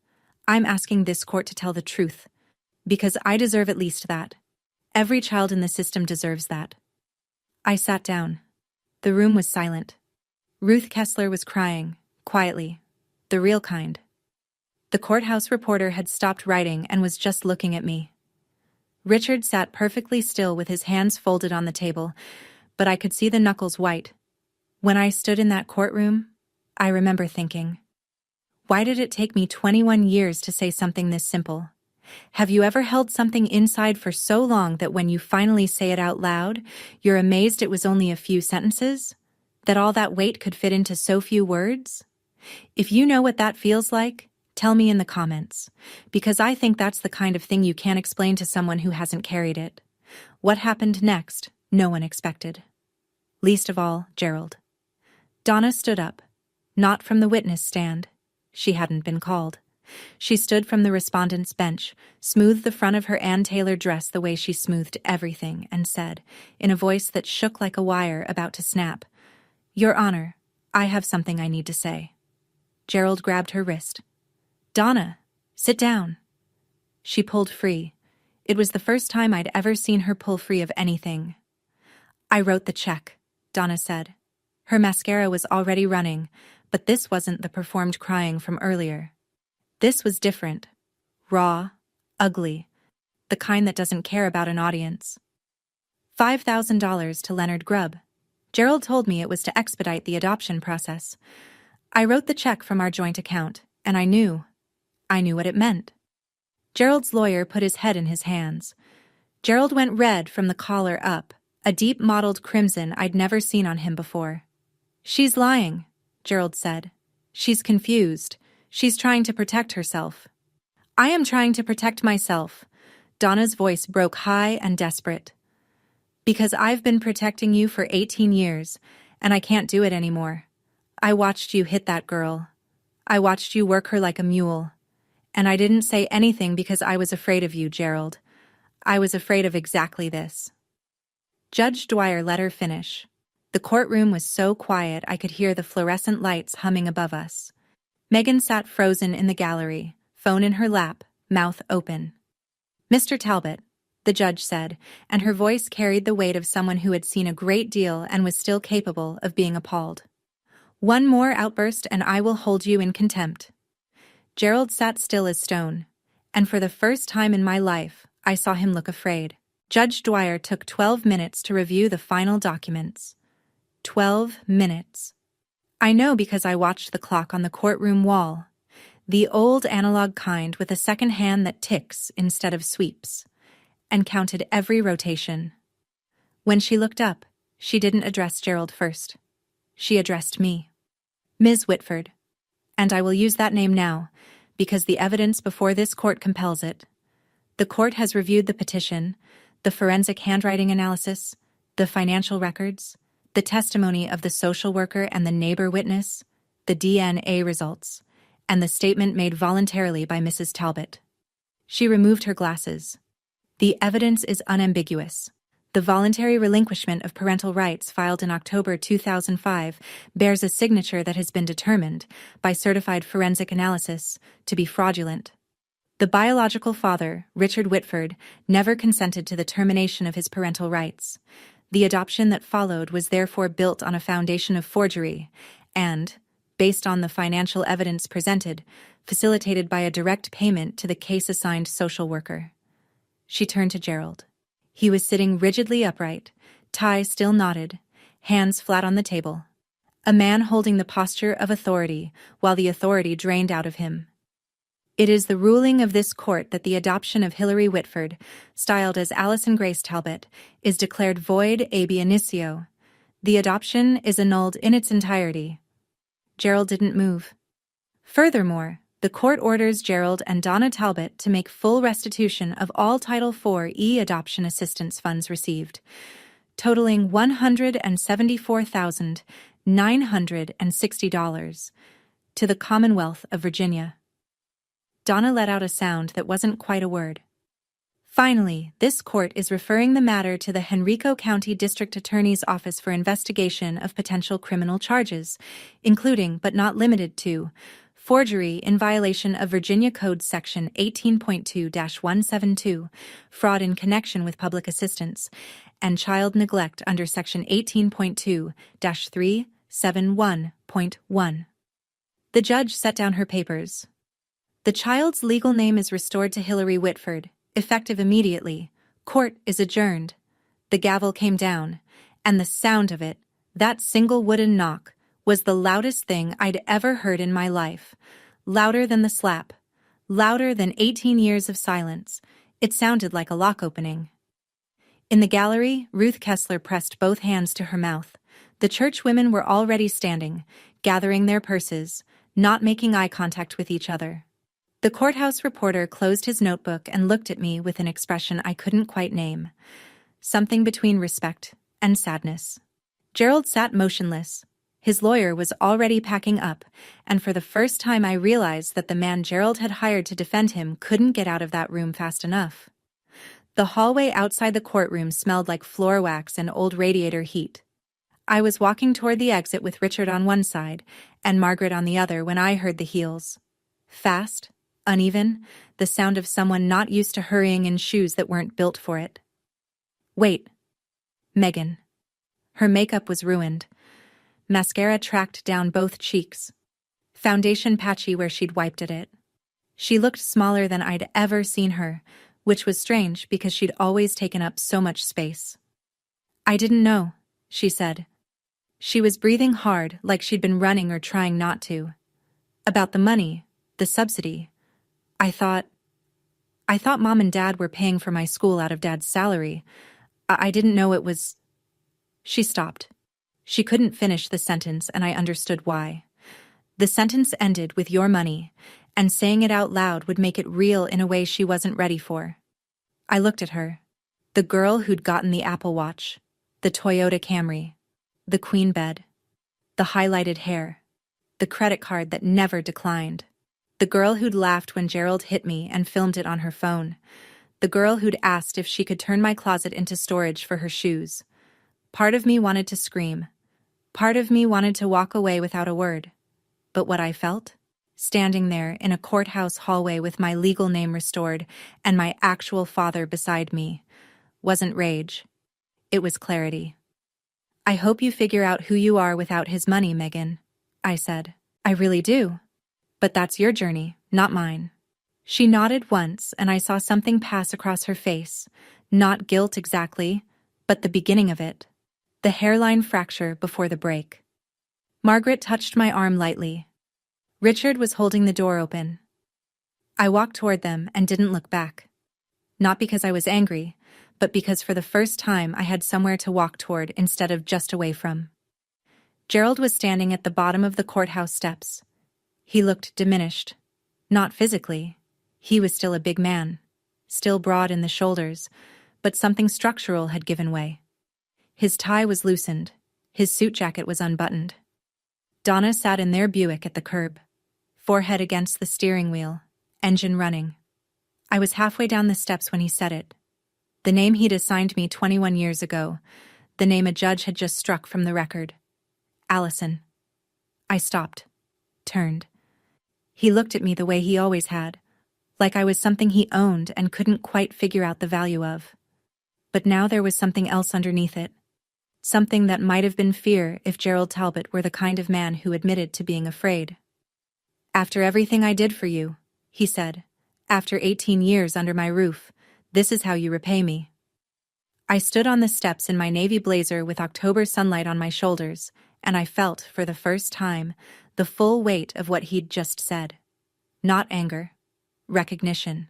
I'm asking this court to tell the truth. Because I deserve at least that. Every child in the system deserves that. I sat down. The room was silent. Ruth Kessler was crying, quietly. The real kind. The courthouse reporter had stopped writing and was just looking at me. Richard sat perfectly still with his hands folded on the table, but I could see the knuckles white. When I stood in that courtroom, I remember thinking, why did it take me 21 years to say something this simple? Have you ever held something inside for so long that when you finally say it out loud, you're amazed it was only a few sentences? That all that weight could fit into so few words? If you know what that feels like, tell me in the comments, because I think that's the kind of thing you can't explain to someone who hasn't carried it. What happened next, no one expected. Least of all, Gerald. Donna stood up, not from the witness stand. She hadn't been called. She stood from the respondent's bench, smoothed the front of her Ann Taylor dress the way she smoothed everything, and said, in a voice that shook like a wire about to snap, Your Honor, I have something I need to say. Gerald grabbed her wrist. Donna, sit down. She pulled free. It was the first time I'd ever seen her pull free of anything. I wrote the check, Donna said. Her mascara was already running, but this wasn't the performed crying from earlier. This was different. Raw, ugly, the kind that doesn't care about an audience. $5,000 to Leonard Grubb. Gerald told me it was to expedite the adoption process. I wrote the check from our joint account, and I knew what it meant. Gerald's lawyer put his head in his hands. Gerald went red from the collar up, a deep mottled crimson I'd never seen on him before. She's lying, Gerald said. She's confused. She's trying to protect herself. I am trying to protect myself. Donna's voice broke high and desperate. Because I've been protecting you for 18 years, and I can't do it anymore. I watched you hit that girl. I watched you work her like a mule. And I didn't say anything because I was afraid of you, Gerald. I was afraid of exactly this. Judge Dwyer let her finish. The courtroom was so quiet I could hear the fluorescent lights humming above us. Megan sat frozen in the gallery, phone in her lap, mouth open. Mr. Talbot, the judge said, and her voice carried the weight of someone who had seen a great deal and was still capable of being appalled. One more outburst and I will hold you in contempt. Gerald sat still as stone, and for the first time in my life, I saw him look afraid. Judge Dwyer took 12 minutes to review the final documents. 12 minutes. I know because I watched the clock on the courtroom wall. The old analog kind with a second hand that ticks instead of sweeps, and counted every rotation. When she looked up, she didn't address Gerald first. She addressed me. Ms. Whitford. And I will use that name now, because the evidence before this court compels it. The court has reviewed the petition, the forensic handwriting analysis, the financial records, the testimony of the social worker and the neighbor witness, the DNA results, and the statement made voluntarily by Mrs. Talbot. She removed her glasses. The evidence is unambiguous. The voluntary relinquishment of parental rights filed in October 2005 bears a signature that has been determined, by certified forensic analysis, to be fraudulent. The biological father, Richard Whitford, never consented to the termination of his parental rights. The adoption that followed was therefore built on a foundation of forgery and, based on the financial evidence presented, facilitated by a direct payment to the case-assigned social worker. She turned to Gerald. He was sitting rigidly upright, tie still knotted, hands flat on the table. A man holding the posture of authority, while the authority drained out of him. It is the ruling of this court that the adoption of Hilary Whitford, styled as Alison Grace Talbot, is declared void ab initio. The adoption is annulled in its entirety. Gerald didn't move. Furthermore, the court orders Gerald and Donna Talbot to make full restitution of all Title IV adoption assistance funds received, totaling $174,960, to the Commonwealth of Virginia. Donna let out a sound that wasn't quite a word. Finally, this court is referring the matter to the Henrico County District Attorney's Office for investigation of potential criminal charges, including but not limited to forgery in violation of Virginia Code Section 18.2-172, fraud in connection with public assistance, and child neglect under Section 18.2-371.1. The judge set down her papers. The child's legal name is restored to Hilary Whitford, effective immediately. Court is adjourned. The gavel came down, and the sound of it, that single wooden knock, was the loudest thing I'd ever heard in my life. Louder than the slap. Louder than 18 years of silence. It sounded like a lock opening. In the gallery, Ruth Kessler pressed both hands to her mouth. The churchwomen were already standing, gathering their purses, not making eye contact with each other. The courthouse reporter closed his notebook and looked at me with an expression I couldn't quite name. Something between respect and sadness. Gerald sat motionless. His lawyer was already packing up, and for the first time I realized that the man Gerald had hired to defend him couldn't get out of that room fast enough. The hallway outside the courtroom smelled like floor wax and old radiator heat. I was walking toward the exit with Richard on one side and Margaret on the other when I heard the heels. Fast, uneven, the sound of someone not used to hurrying in shoes that weren't built for it. Wait. Megan. Her makeup was ruined. Mascara tracked down both cheeks. Foundation patchy where she'd wiped at it. She looked smaller than I'd ever seen her, which was strange because she'd always taken up so much space. I didn't know, she said. She was breathing hard like she'd been running or trying not to. About the money, the subsidy. I thought Mom and Dad were paying for my school out of Dad's salary. I didn't know it was... She stopped. She couldn't finish the sentence, and I understood why. The sentence ended with your money, and saying it out loud would make it real in a way she wasn't ready for. I looked at her. The girl who'd gotten the Apple Watch, the Toyota Camry, the queen bed, the highlighted hair, the credit card that never declined, the girl who'd laughed when Gerald hit me and filmed it on her phone, the girl who'd asked if she could turn my closet into storage for her shoes. Part of me wanted to scream. Part of me wanted to walk away without a word. But what I felt, standing there in a courthouse hallway with my legal name restored and my actual father beside me, wasn't rage. It was clarity. I hope you figure out who you are without his money, Megan, I said. I really do. But that's your journey, not mine. She nodded once, and I saw something pass across her face. Not guilt exactly, but the beginning of it. The hairline fracture before the break. Margaret touched my arm lightly. Richard was holding the door open. I walked toward them and didn't look back. Not because I was angry, but because for the first time I had somewhere to walk toward instead of just away from. Gerald was standing at the bottom of the courthouse steps. He looked diminished. Not physically. He was still a big man, still broad in the shoulders, but something structural had given way. His tie was loosened. His suit jacket was unbuttoned. Donna sat in their Buick at the curb, forehead against the steering wheel, engine running. I was halfway down the steps when he said it. The name he'd assigned me 21 years ago, the name a judge had just struck from the record. Allison. I stopped, turned. He looked at me the way he always had, like I was something he owned and couldn't quite figure out the value of. But now there was something else underneath it. Something that might have been fear if Gerald Talbot were the kind of man who admitted to being afraid. After everything I did for you, he said, after 18 years under my roof, this is how you repay me. I stood on the steps in my navy blazer with October sunlight on my shoulders, and I felt, for the first time, the full weight of what he'd just said. Not anger. Recognition.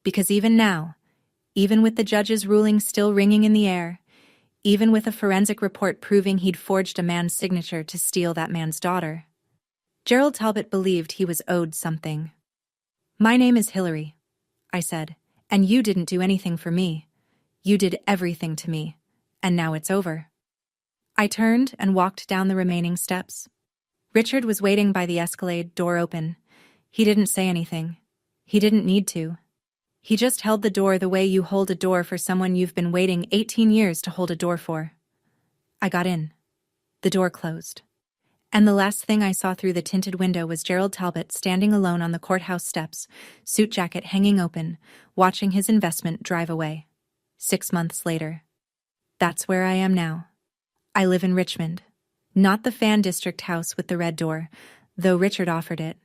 Because even now, even with the judge's ruling still ringing in the air, even with a forensic report proving he'd forged a man's signature to steal that man's daughter, Gerald Talbot believed he was owed something. My name is Hillary, I said, and you didn't do anything for me. You did everything to me, and now it's over. I turned and walked down the remaining steps. Richard was waiting by the Escalade, door open. He didn't say anything. He didn't need to. He just held the door the way you hold a door for someone you've been waiting 18 years to hold a door for. I got in. The door closed. And the last thing I saw through the tinted window was Gerald Talbot standing alone on the courthouse steps, suit jacket hanging open, watching his investment drive away. 6 months later. That's where I am now. I live in Richmond. Not the Fan District house with the red door, though Richard offered it.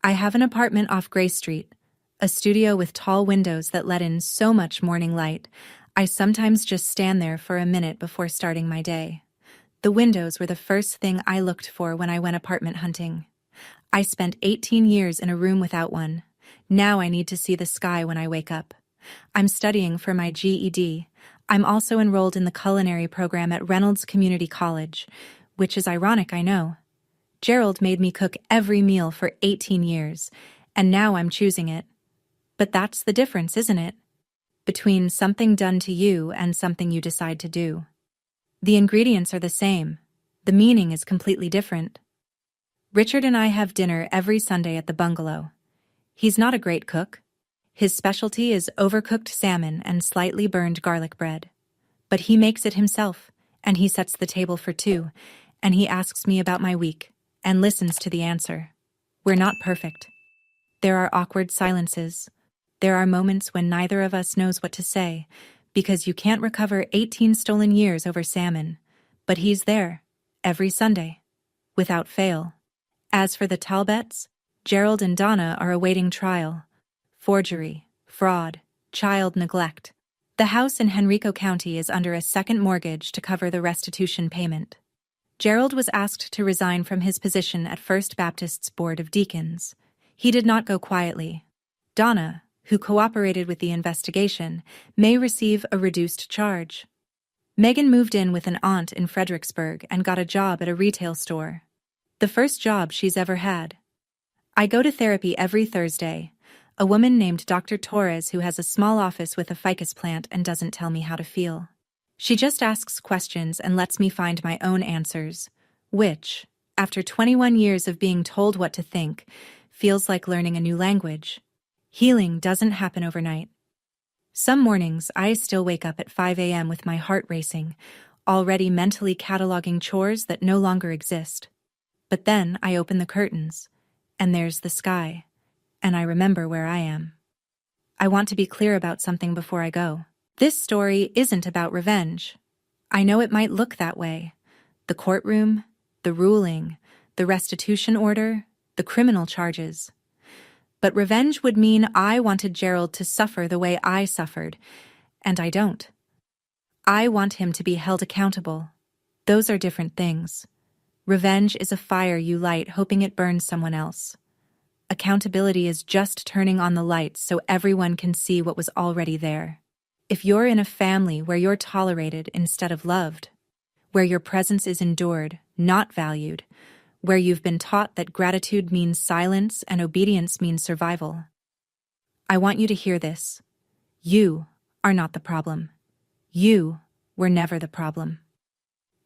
I have an apartment off Gray Street, a studio with tall windows that let in so much morning light, I sometimes just stand there for a minute before starting my day. The windows were the first thing I looked for when I went apartment hunting. I spent 18 years in a room without one. Now I need to see the sky when I wake up. I'm studying for my GED. I'm also enrolled in the culinary program at Reynolds Community College, which is ironic, I know. Gerald made me cook every meal for 18 years, and now I'm choosing it. But that's the difference, isn't it? Between something done to you and something you decide to do. The ingredients are the same. The meaning is completely different. Richard and I have dinner every Sunday at the bungalow. He's not a great cook. His specialty is overcooked salmon and slightly burned garlic bread. But he makes it himself, and he sets the table for two, and he asks me about my week, and listens to the answer. We're not perfect. There are awkward silences. There are moments when neither of us knows what to say, because you can't recover 18 stolen years over salmon. But he's there, every Sunday, without fail. As for the Talbots, Gerald and Donna are awaiting trial. Forgery, fraud, child neglect. The house in Henrico County is under a second mortgage to cover the restitution payment. Gerald was asked to resign from his position at First Baptist's Board of Deacons. He did not go quietly. Donna, who cooperated with the investigation, may receive a reduced charge. Megan moved in with an aunt in Fredericksburg and got a job at a retail store. The first job she's ever had. I go to therapy every Thursday. A woman named Dr. Torres who has a small office with a ficus plant and doesn't tell me how to feel. She just asks questions and lets me find my own answers, which, after 21 years of being told what to think, feels like learning a new language. Healing doesn't happen overnight. Some mornings I still wake up at 5 a.m. with my heart racing, already mentally cataloging chores that no longer exist. But then I open the curtains, and there's the sky, and I remember where I am. I want to be clear about something before I go. This story isn't about revenge. I know it might look that way. The courtroom, the ruling, the restitution order, the criminal charges. But revenge would mean I wanted Gerald to suffer the way I suffered, and I don't. I want him to be held accountable. Those are different things. Revenge is a fire you light hoping it burns someone else. Accountability is just turning on the lights so everyone can see what was already there. If you're in a family where you're tolerated instead of loved, where your presence is endured, not valued, where you've been taught that gratitude means silence and obedience means survival, I want you to hear this. You are not the problem. You were never the problem.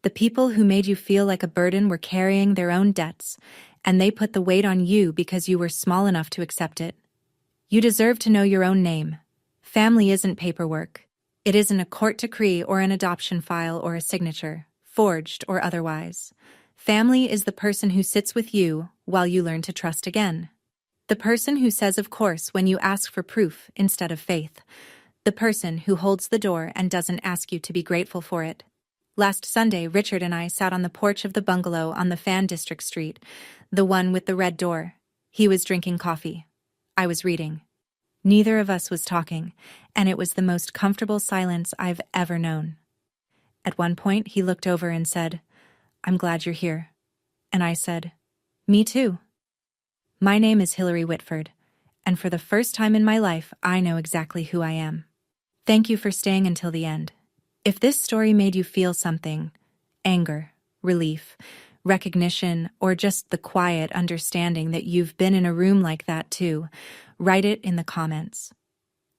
The people who made you feel like a burden were carrying their own debts, and they put the weight on you because you were small enough to accept it. You deserve to know your own name. Family isn't paperwork. It isn't a court decree or an adoption file or a signature, forged or otherwise. Family is the person who sits with you while you learn to trust again. The person who says of course when you ask for proof instead of faith. The person who holds the door and doesn't ask you to be grateful for it. Last Sunday, Richard and I sat on the porch of the bungalow on the Fan District Street, the one with the red door. He was drinking coffee. I was reading. Neither of us was talking, and it was the most comfortable silence I've ever known. At one point, he looked over and said, "I'm glad you're here." And I said, "Me too." My name is Hillary Whitford, and for the first time in my life, I know exactly who I am. Thank you for staying until the end. If this story made you feel something, anger, relief, recognition, or just the quiet understanding that you've been in a room like that too, write it in the comments.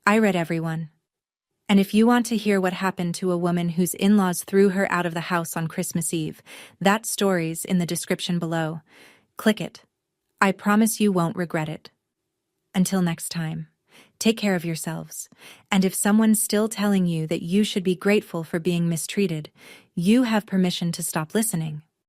I read everyone. And if you want to hear what happened to a woman whose in-laws threw her out of the house on Christmas Eve, that story's in the description below. Click it. I promise you won't regret it. Until next time. Take care of yourselves, and if someone's still telling you that you should be grateful for being mistreated, you have permission to stop listening.